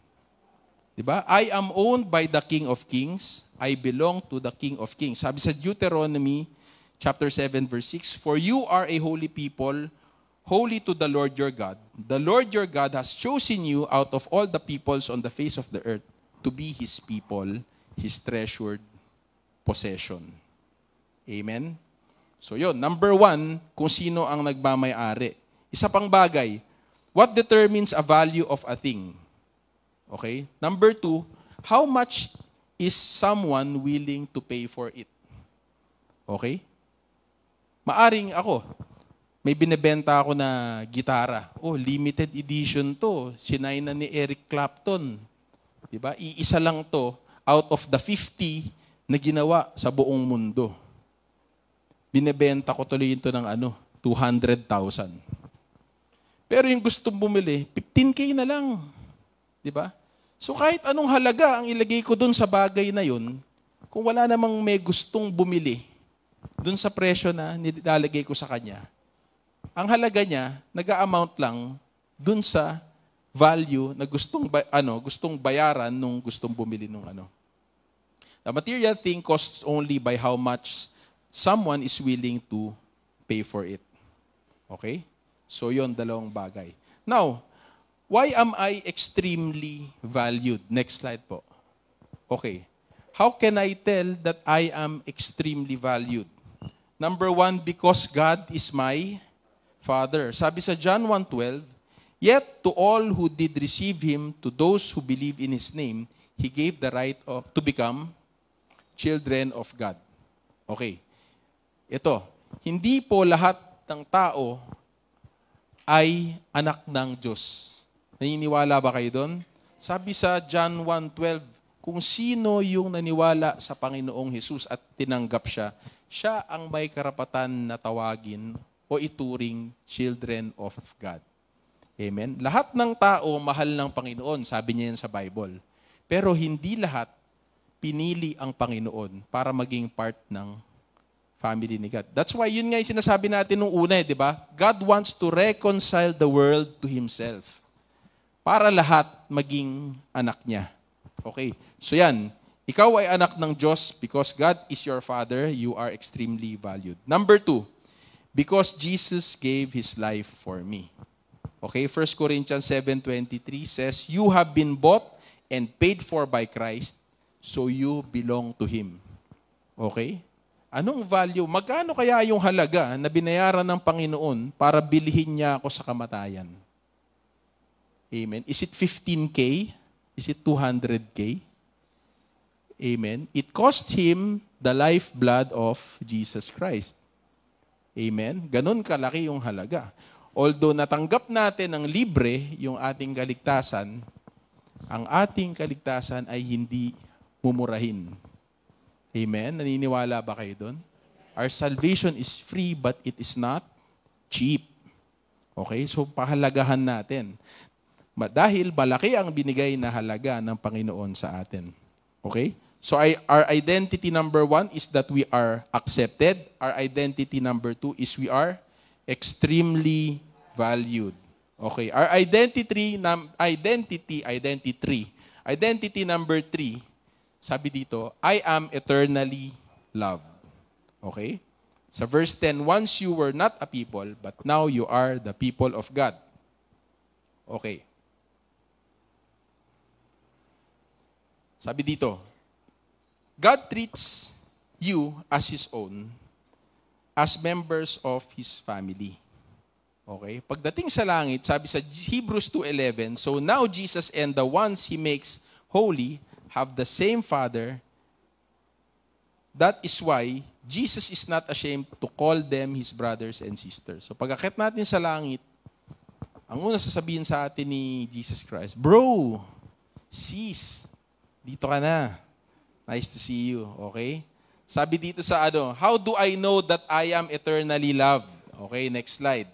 Di ba? I am owned by the King of Kings. I belong to the King of Kings. Sabi sa Deuteronomy chapter 7 verse 6, for you are a holy people, holy to the Lord your God. The Lord your God has chosen you out of all the peoples on the face of the earth to be His people, His treasured possession. Amen? So yun, number 1, kung sino ang nagmamay-ari. Isa pang bagay, what determines a value of a thing? Okay? Number 2, how much is someone willing to pay for it? Okay? Maaring ako, may binebenta ako na gitara. Oh, limited edition to. Sinay na ni Eric Clapton. Diba? Iisa lang to out of the 50 na ginawa sa buong mundo. Binebenta ko tuloy ito ng 200,000. Pero yung gustong bumili, 15K na lang. Diba? So kahit anong halaga ang ilagay ko dun sa bagay na yun, kung wala namang may gustong bumili dun sa presyo na nilalagay ko sa kanya, ang halaga niya, nag-a-amount lang dun sa value na gustong bayaran nung gustong bumili nung ano. The material thing costs only by how much someone is willing to pay for it. Okay? So yon, dalawang bagay. Now, why am I extremely valued? Next slide po. Okay. How can I tell that I am extremely valued? Number 1, because God is my Father. Sabi sa John 1:12, yet to all who did receive Him, to those who believe in His name, He gave the right to become children of God. Okay. Ito, hindi po lahat ng tao ay anak ng Diyos. Naniniwala ba kayo doon? Sabi sa John 1:12, kung sino yung naniwala sa Panginoong Hesus at tinanggap siya, siya ang may karapatan na tawagin o ituring children of God. Amen? Lahat ng tao mahal ng Panginoon, sabi niya yan sa Bible. Pero hindi lahat pinili ang Panginoon para maging part ng family ni God. That's why yun nga yung sinasabi natin nung una, di ba? God wants to reconcile the world to Himself. Para lahat maging anak niya. Okay? So yan, ikaw ay anak ng Diyos because God is your Father, you are extremely valued. Number 2, because Jesus gave His life for me. Okay, 1 Corinthians 7:23 says, you have been bought and paid for by Christ, so you belong to Him. Okay? Anong value? Magkano kaya yung halaga na binayaran ng Panginoon para bilhin niya ako sa kamatayan? Amen. Is it 15K? Is it 200K? Amen. It cost Him the lifeblood of Jesus Christ. Amen. Ganon kalaki yung halaga. Although natanggap natin ng libre yung ating kaligtasan, ang ating kaligtasan ay hindi mumurahin. Amen? Naniniwala ba kayo doon? Our salvation is free but it is not cheap. Okay? So, pahalagahan natin. Dahil malaki ang binigay na halaga ng Panginoon sa atin. Okay? So, our identity number 1 is that we are accepted. Our identity number 2 is we are extremely valued. Okay? Our identity number 3, sabi dito, I am eternally loved. Okay? Sa verse 10, once you were not a people, but now you are the people of God. Okay. Sabi dito, God treats you as His own, as members of His family. Okay? Pagdating sa langit, sabi sa Hebrews 2:11, so now Jesus and the ones He makes holy have the same Father. That is why Jesus is not ashamed to call them His brothers and sisters. So pag-akit natin sa langit, ang una sasabihin sa atin ni Jesus Christ, bro, sis, dito ka na. Nice to see you. Okay? Sabi dito sa how do I know that I am eternally loved? Okay, next slide.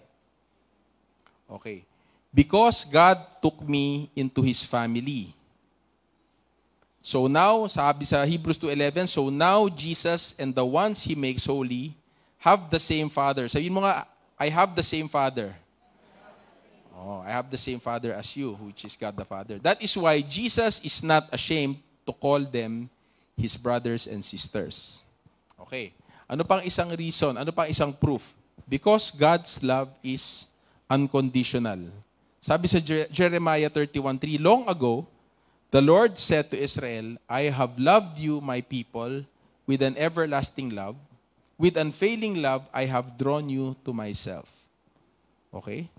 Okay. Because God took me into His family. So now, sabi sa Hebrews 2:11, so now Jesus and the ones He makes holy have the same Father. Sabihin mo nga, I have the same Father. Oh, I have the same Father as you, which is God the Father. That is why Jesus is not ashamed to call them His brothers and sisters. Okay. Ano pang isang reason? Ano pang isang proof? Because God's love is unconditional. Sabi sa Jeremiah 31:3, long ago, the Lord said to Israel, I have loved you, my people, with an everlasting love. With unfailing love, I have drawn you to myself. Okay?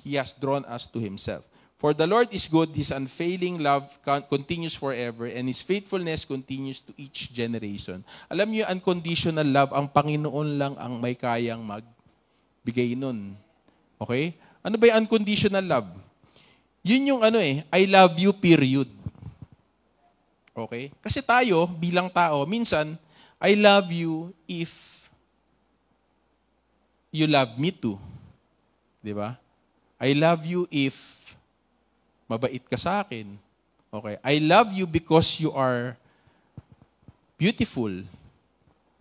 He has drawn us to Himself. For the Lord is good, His unfailing love continues forever, and His faithfulness continues to each generation. Alam niyo, unconditional love, ang Panginoon lang ang may kayang magbigay nun. Okay? Ano ba yung unconditional love? Yun yung I love you, period. Okay? Kasi tayo, bilang tao, minsan, I love you if you love me too. Di ba? I love you if mabait ka sa akin. Okay? I love you because you are beautiful.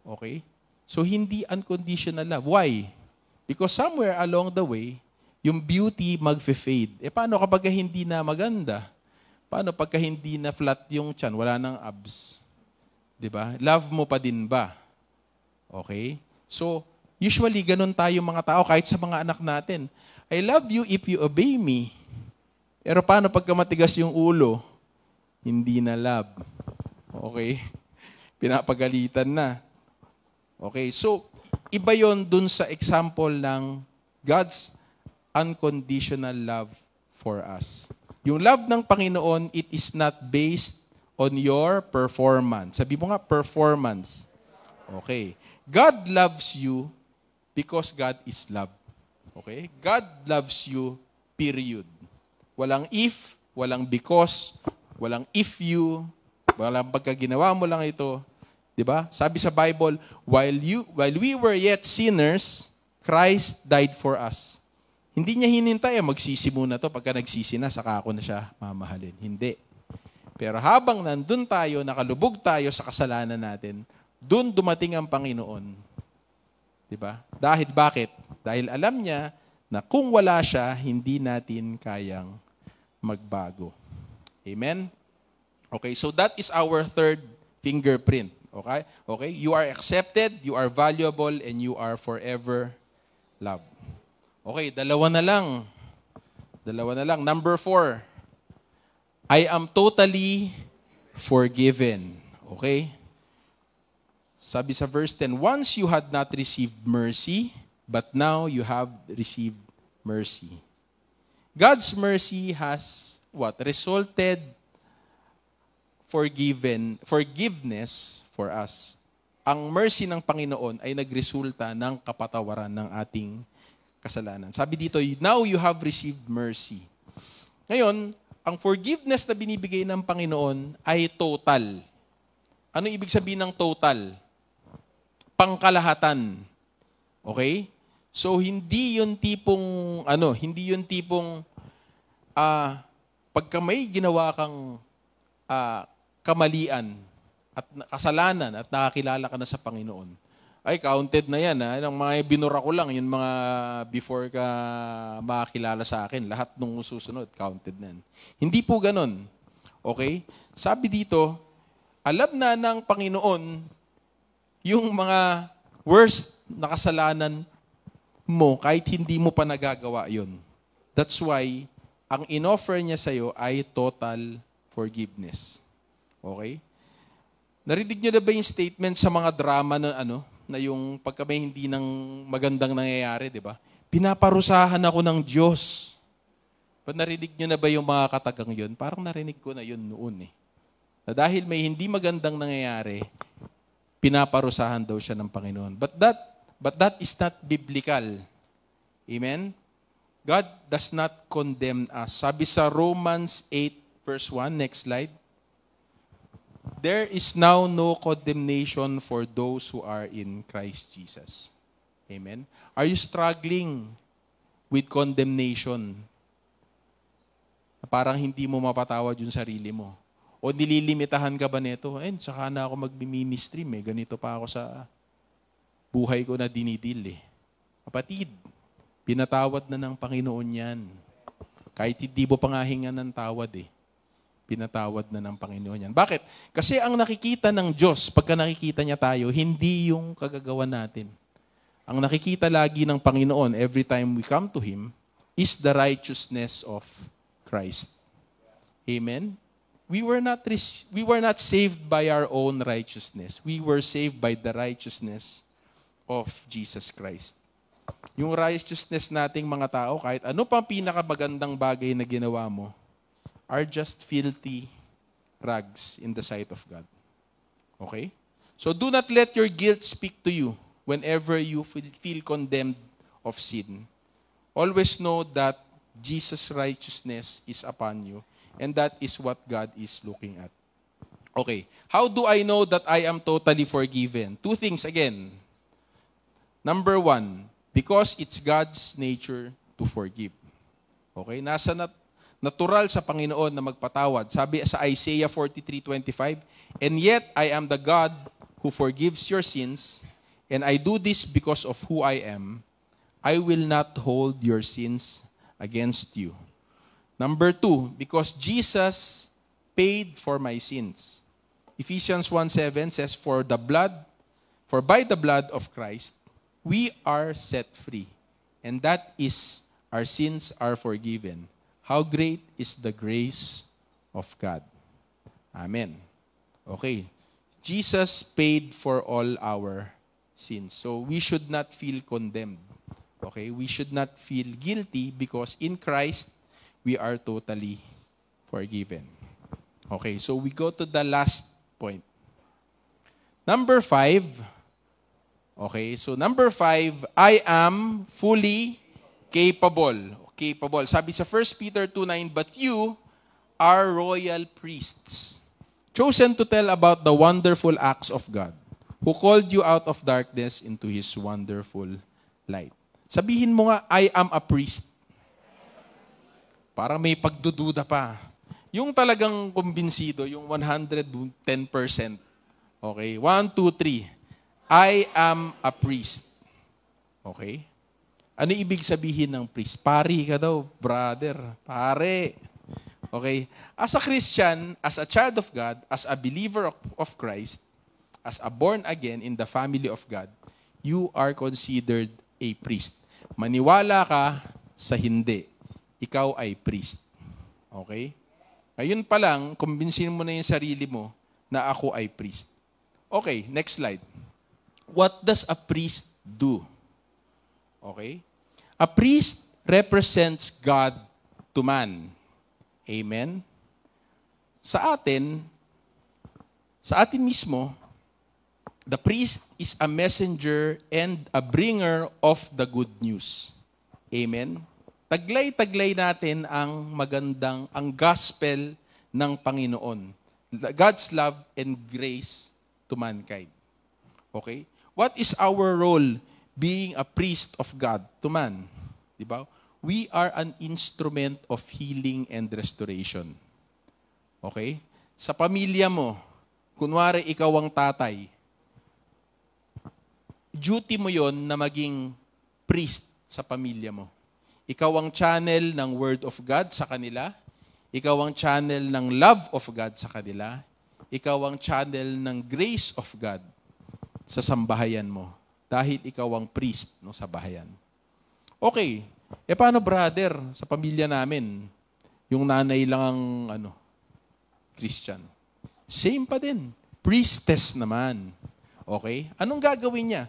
Okay? So, hindi unconditional love. Why? Because somewhere along the way, yung beauty magfe-fade. Paano kapag hindi na maganda? Paano pagka hindi na flat yung tiyan, wala nang abs? 'Di ba? Love mo pa din ba? Okay? So, usually ganun tayo mga tao kahit sa mga anak natin. I love you if you obey me. Pero paano pagka matigas yung ulo? Hindi na love. Okay? Pinapagalitan na. Okay? So, iba yon dun sa example ng God's unconditional love for us. Yung love ng Panginoon, it is not based on your performance. Sabi mo nga, performance. Okay. God loves you because God is love. Okay? God loves you, period. Walang if, walang because, walang if you, walang pagka ginawa mo lang ito. 'Di ba? Sabi sa Bible, while we were yet sinners, Christ died for us. Hindi niya hinintay, magsisi muna to, pagka nagsisi na, saka ako na siya mamahalin. Hindi. Pero habang nandun tayo, nakalubog tayo sa kasalanan natin, dun dumating ang Panginoon. 'Di ba? Dahil bakit? Dahil alam niya na kung wala siya, hindi natin kayang magbago. Amen? Okay, so that is our third fingerprint. Okay? Okay? You are accepted, you are valuable, and you are forever loved. Okay, dalawa na lang. Number 4. I am totally forgiven. Okay? Sabi sa verse 10, once you had not received mercy, but now you have received mercy. God's mercy has what? Resulted forgiveness for us. Ang mercy ng Panginoon ay nagresulta ng kapatawaran ng ating kasalanan. Sabi dito, now you have received mercy. Ngayon, ang forgiveness na binibigay ng Panginoon ay total. Ano ibig sabihin ng total? Pangkalahatan. Okay? So, hindi yun tipong, pagka may ginawa kang kamalian at kasalanan at nakakilala ka na sa Panginoon, ay counted na yan. Ang mga binura ko lang, yung mga before ka makakilala sa akin, lahat nung susunod, counted na yan. Hindi po ganun. Okay? Sabi dito, alam na ng Panginoon yung mga worst na kasalanan mo kahit hindi mo pa nagagawa yun. That's why, ang in-offer niya sa'yo ay total forgiveness. Okay? Narinig niyo na ba yung statement sa mga drama na na yung pagka may hindi nang magandang nangyayari, di ba? Pinaparusahan ako ng Diyos. Narinig niyo na ba yung mga katagang yun? Parang narinig ko na yun noon eh. Na dahil may hindi magandang nangyayari, pinaparusahan daw siya ng Panginoon. But that is not biblical. Amen? God does not condemn us. Sabi sa Romans 8 verse 1, next slide. There is now no condemnation for those who are in Christ Jesus. Amen? Are you struggling with condemnation? Parang hindi mo mapatawad yung sarili mo. O nililimitahan ka ba nito? Saka na ako mag-ministry, ganito pa ako sa buhay ko na dinidil eh. Kapatid, pinatawad na ng Panginoon yan. Kahit hindi mo pa nga hingan ng tawad eh. Pinatawad na ng Panginoon yan. Bakit? Kasi ang nakikita ng Diyos, pagka nakikita niya tayo, hindi yung kagagawa natin. Ang nakikita lagi ng Panginoon every time we come to Him is the righteousness of Christ. Amen? We were not saved by our own righteousness. We were saved by the righteousness of Jesus Christ. Yung righteousness nating mga tao, kahit ano pang pinakamagandang bagay na ginawa mo, are just filthy rags in the sight of God. Okay? So do not let your guilt speak to you whenever you feel condemned of sin. Always know that Jesus' righteousness is upon you, and that is what God is looking at. Okay. How do I know that I am totally forgiven? Two things again. Number 1, because it's God's nature to forgive. Okay? Natural sa Panginoon na magpatawad. Sabi sa Isaiah 43:25, and yet I am the God who forgives your sins, and I do this because of who I am. I will not hold your sins against you. Number 2, because Jesus paid for my sins. Ephesians 1:7 says, for by the blood of Christ, we are set free, and that is, our sins are forgiven. How great is the grace of God. Amen. Okay. Jesus paid for all our sins. So we should not feel condemned. Okay? We should not feel guilty because in Christ, we are totally forgiven. Okay, so we go to the last point. Number 5. Okay, so number 5, I am fully capable. Sabi sa 1 Peter 2:9, but you are royal priests, chosen to tell about the wonderful acts of God, who called you out of darkness into His wonderful light. Sabihin mo nga, I am a priest. Para may pagdududa pa. Yung talagang kumbinsido, yung 110%. Okay? 1, 2, 3. I am a priest. Okay? Ano ibig sabihin ng priest? Pari ka daw, brother. Pare. Okay? As a Christian, as a child of God, as a believer of Christ, as a born again in the family of God, you are considered a priest. Maniwala ka sa hindi. Ikaw ay priest. Okay? Ngayon pa lang, kumbinsin mo na yung sarili mo na ako ay priest. Okay, next slide. What does a priest do? Okay? A priest represents God to man. Amen? Sa atin mismo, the priest is a messenger and a bringer of the good news. Amen? Taglay-taglay natin ang gospel ng Panginoon. God's love and grace to mankind. Okay? What is our role being a priest of God to man? Diba? We are an instrument of healing and restoration. Okay? Sa pamilya mo, kunwari ikaw ang tatay, duty mo yon na maging priest sa pamilya mo. Ikaw ang channel ng Word of God sa kanila. Ikaw ang channel ng love of God sa kanila. Ikaw ang channel ng grace of God sa sambahayan mo. Dahil ikaw ang priest no, sa bahayan. Okay. Paano brother sa pamilya namin? Yung nanay lang ang Christian. Same pa din. Priestess naman. Okay? Anong gagawin niya?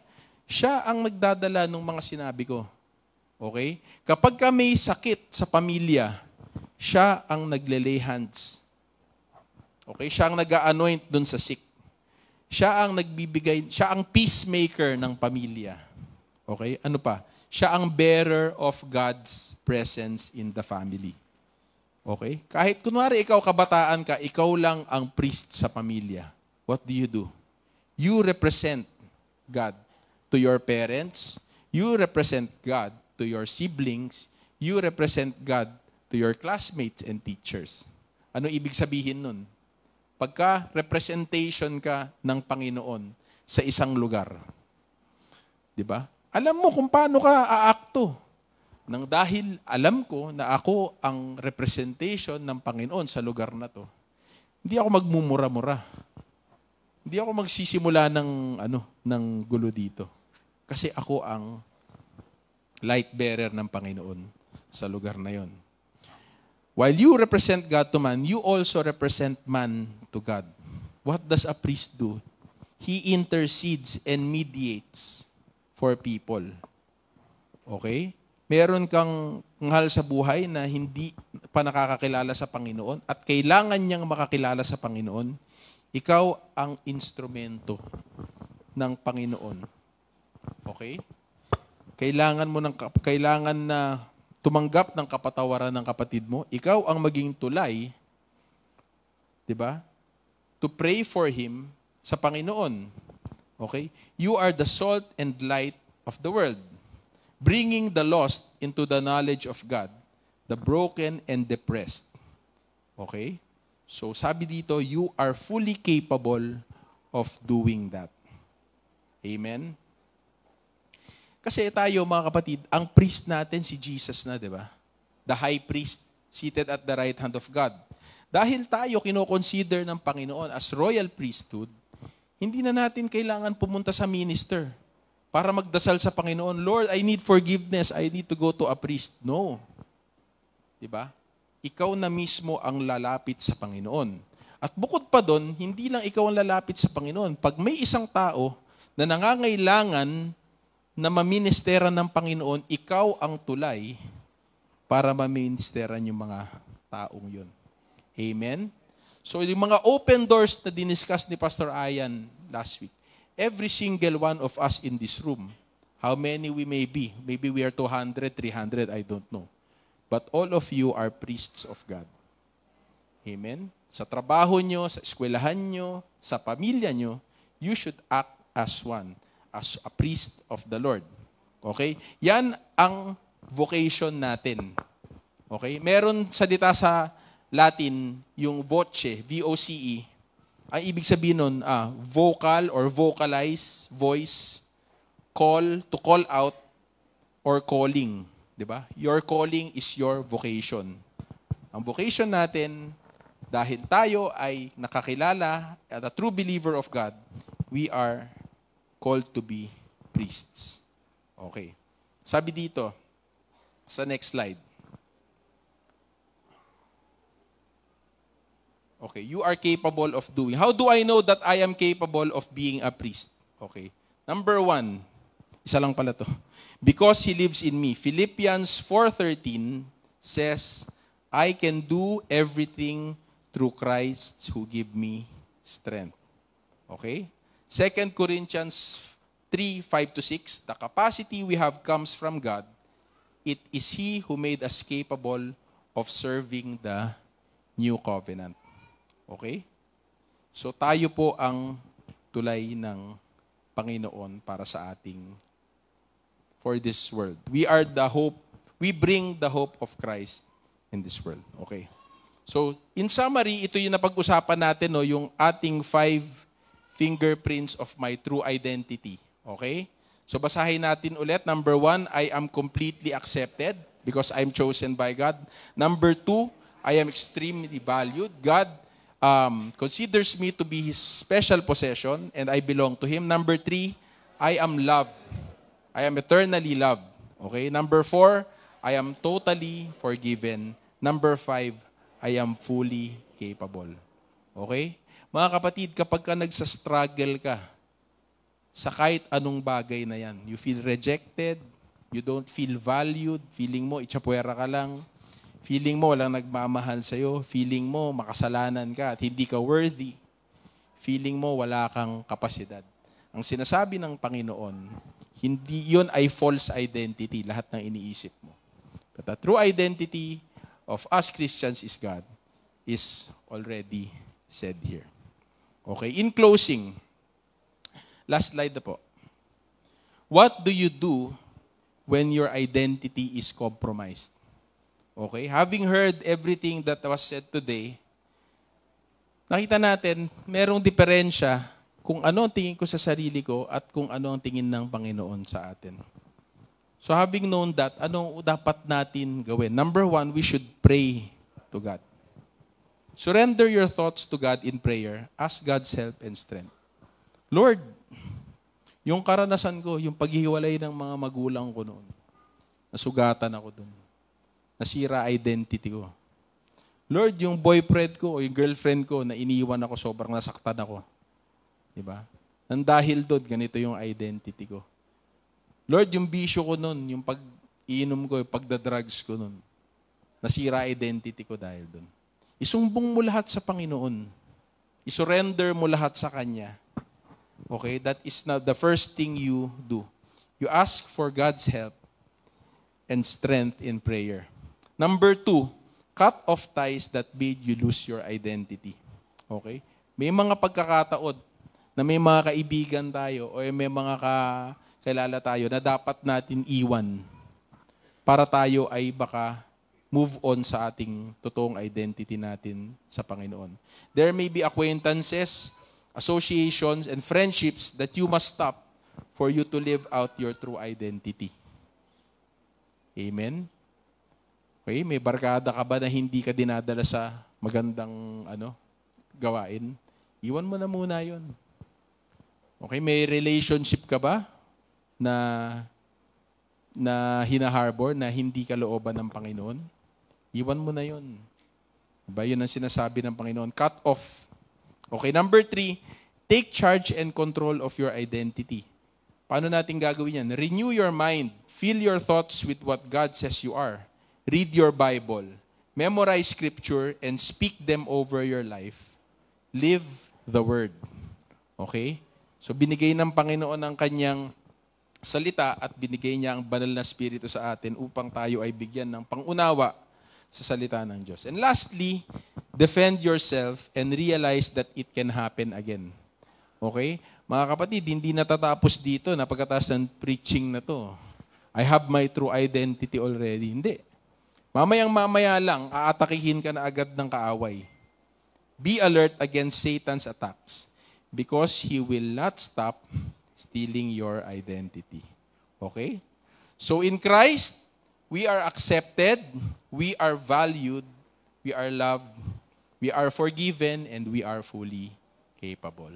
Siya ang nagdadala ng mga sinabi ko. Okay? Kapag ka may sakit sa pamilya, siya ang nagle-lay hands. Okay? Siya ang nag-anoint dun sa sick. Siya ang nagbibigay, siya ang peacemaker ng pamilya. Okay? Ano pa? Siya ang bearer of God's presence in the family. Okay? Kahit kunwari ikaw kabataan ka, ikaw lang ang priest sa pamilya. What do? You represent God to your parents. You represent God to your siblings. You represent God to your classmates and teachers. Ano ibig sabihin nun? Pagka representation ka ng Panginoon sa isang lugar. Di ba? Alam mo kung paano ka aakto. Nang dahil alam ko na ako ang representation ng Panginoon sa lugar na to. Hindi ako magmumura-mura. Hindi ako magsisimula ng gulo dito. Kasi ako ang light bearer ng Panginoon sa lugar na yon. While you represent God to man, you also represent man to God. What does a priest do? He intercedes and mediates for people. Okay? Meron kang mahal sa buhay na hindi pa nakakakilala sa Panginoon at kailangan niyang makakilala sa Panginoon, ikaw ang instrumento ng Panginoon. Okay? Kailangan na tumanggap ng kapatawaran ng kapatid mo, ikaw ang maging tulay, 'di ba? To pray for him sa Panginoon. Okay? You are the salt and light of the world, bringing the lost into the knowledge of God, the broken and depressed. Okay? So sabi dito, you are fully capable of doing that. Amen? Kasi tayo, mga kapatid, ang priest natin si Jesus na, di ba? The high priest, seated at the right hand of God. Dahil tayo kino-consider ng Panginoon as royal priesthood, hindi na natin kailangan pumunta sa minister para magdasal sa Panginoon, Lord, I need forgiveness, I need to go to a priest. No. Di ba? Ikaw na mismo ang lalapit sa Panginoon. At bukod pa doon, hindi lang ikaw ang lalapit sa Panginoon. Pag may isang tao na nangangailangan na maministeran ng Panginoon, ikaw ang tulay para maministeran yung mga taong yun. Amen? So yung mga open doors na diniscuss ni Pastor Ayan last week, every single one of us in this room, how many we may be, maybe we are 200, 300, I don't know. But all of you are priests of God. Amen? Sa trabaho nyo, sa eskwelahan nyo, sa pamilya nyo, you should act as one, as a priest of the Lord. Okay? Yan ang vocation natin. Okay? Meron salita sa Latin, yung voce, V-O-C-E. Ang ibig sabihin nun, vocal or vocalize, voice, call, to call out, or calling. Diba? Your calling is your vocation. Ang vocation natin, dahil tayo ay nakakilala at a true believer of God, we are called to be priests. Okay. Sabi dito, sa next slide. Okay, you are capable of doing. How do I know that I am capable of being a priest? Okay. Number 1, isa lang pala to. Because He lives in me. Philippians 4:13 says, I can do everything through Christ who give me strength. Okay? 2 Corinthians 3:5-6, the capacity we have comes from God. It is He who made us capable of serving the new covenant. Okay? So tayo po ang tulay ng Panginoon para sa ating, for this world. We are the hope, we bring the hope of Christ in this world. Okay? So, in summary, ito yung napag-usapan natin, no, yung ating 5 fingerprints of my true identity. Okay? So, basahin natin ulit. Number 1, I am completely accepted because I'm chosen by God. Number 2, I am extremely valued. God considers me to be His special possession and I belong to Him. Number 3, I am loved. I am eternally loved. Okay? Number 4, I am totally forgiven. Number 5, I am fully capable. Okay? Mga kapatid, kapag ka nagsa-struggle ka sa kahit anong bagay na yan, you feel rejected, you don't feel valued, feeling mo itsapuera ka lang, feeling mo walang nagmamahal sa'yo, feeling mo makasalanan ka at hindi ka worthy, feeling mo wala kang kapasidad. Ang sinasabi ng Panginoon, hindi yun ay false identity, lahat ng iniisip mo. But the true identity of us Christians is God, is already said here. Okay, in closing, last slide na po. What do you do when your identity is compromised? Okay, having heard everything that was said today, nakita natin, merong diferensya kung ano ang tingin ko sa sarili ko at kung ano ang tingin ng Panginoon sa atin. So having known that, anong dapat natin gawin? Number 1, we should pray to God. Surrender your thoughts to God in prayer. Ask God's help and strength. Lord, yung karanasan ko, yung paghihiwalay ng mga magulang ko noon, nasugatan ako doon. Nasira identity ko. Lord, yung boyfriend ko o yung girlfriend ko na iniwan ako, sobrang nasaktan ako. Diba? Nang dahil doon, ganito yung identity ko. Lord, yung bisyo ko noon, yung pag-iinom ko, yung pagdadrugs ko noon, nasira identity ko dahil doon. Isumbong mo lahat sa Panginoon. Isurrender mo lahat sa Kanya. Okay? That is not the first thing you do. You ask for God's help and strength in prayer. Number 2, cut off ties that made you lose your identity. Okay? May mga pagkakataon na may mga kaibigan tayo o may mga kakilala tayo na dapat natin iwan para tayo ay baka move on sa ating totoong identity natin sa Panginoon. There may be acquaintances, associations, and friendships that you must stop for you to live out your true identity. Amen? Okay, may barkada ka ba na hindi ka dinadala sa magandang gawain? Iwan mo na muna yun. Okay, may relationship ka ba na hinaharbor na hindi ka looban ng Panginoon? Iwan mo na yun. Diba? Yun ang sinasabi ng Panginoon. Cut off. Okay, number 3, take charge and control of your identity. Paano natin gagawin yan? Renew your mind. Fill your thoughts with what God says you are. Read your Bible. Memorize Scripture and speak them over your life. Live the Word. Okay? So binigay ng Panginoon ang Kanyang salita at binigay niya ang banal na Espiritu sa atin upang tayo ay bigyan ng pangunawa sa salita ng Diyos. And lastly, defend yourself, and realize that it can happen again. Okay? Mga kapatid, hindi natatapos dito na pagkatapos ng preaching na to. I have my true identity already. Hindi. Mamayang-mamaya lang, aatakihin ka na agad ng kaaway. Be alert against Satan's attacks because he will not stop stealing your identity. Okay? So in Christ, we are accepted, we are valued, we are loved, we are forgiven, and we are fully capable.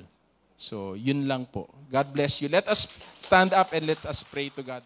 So, yun lang po. God bless you. Let us stand up and let us pray to God.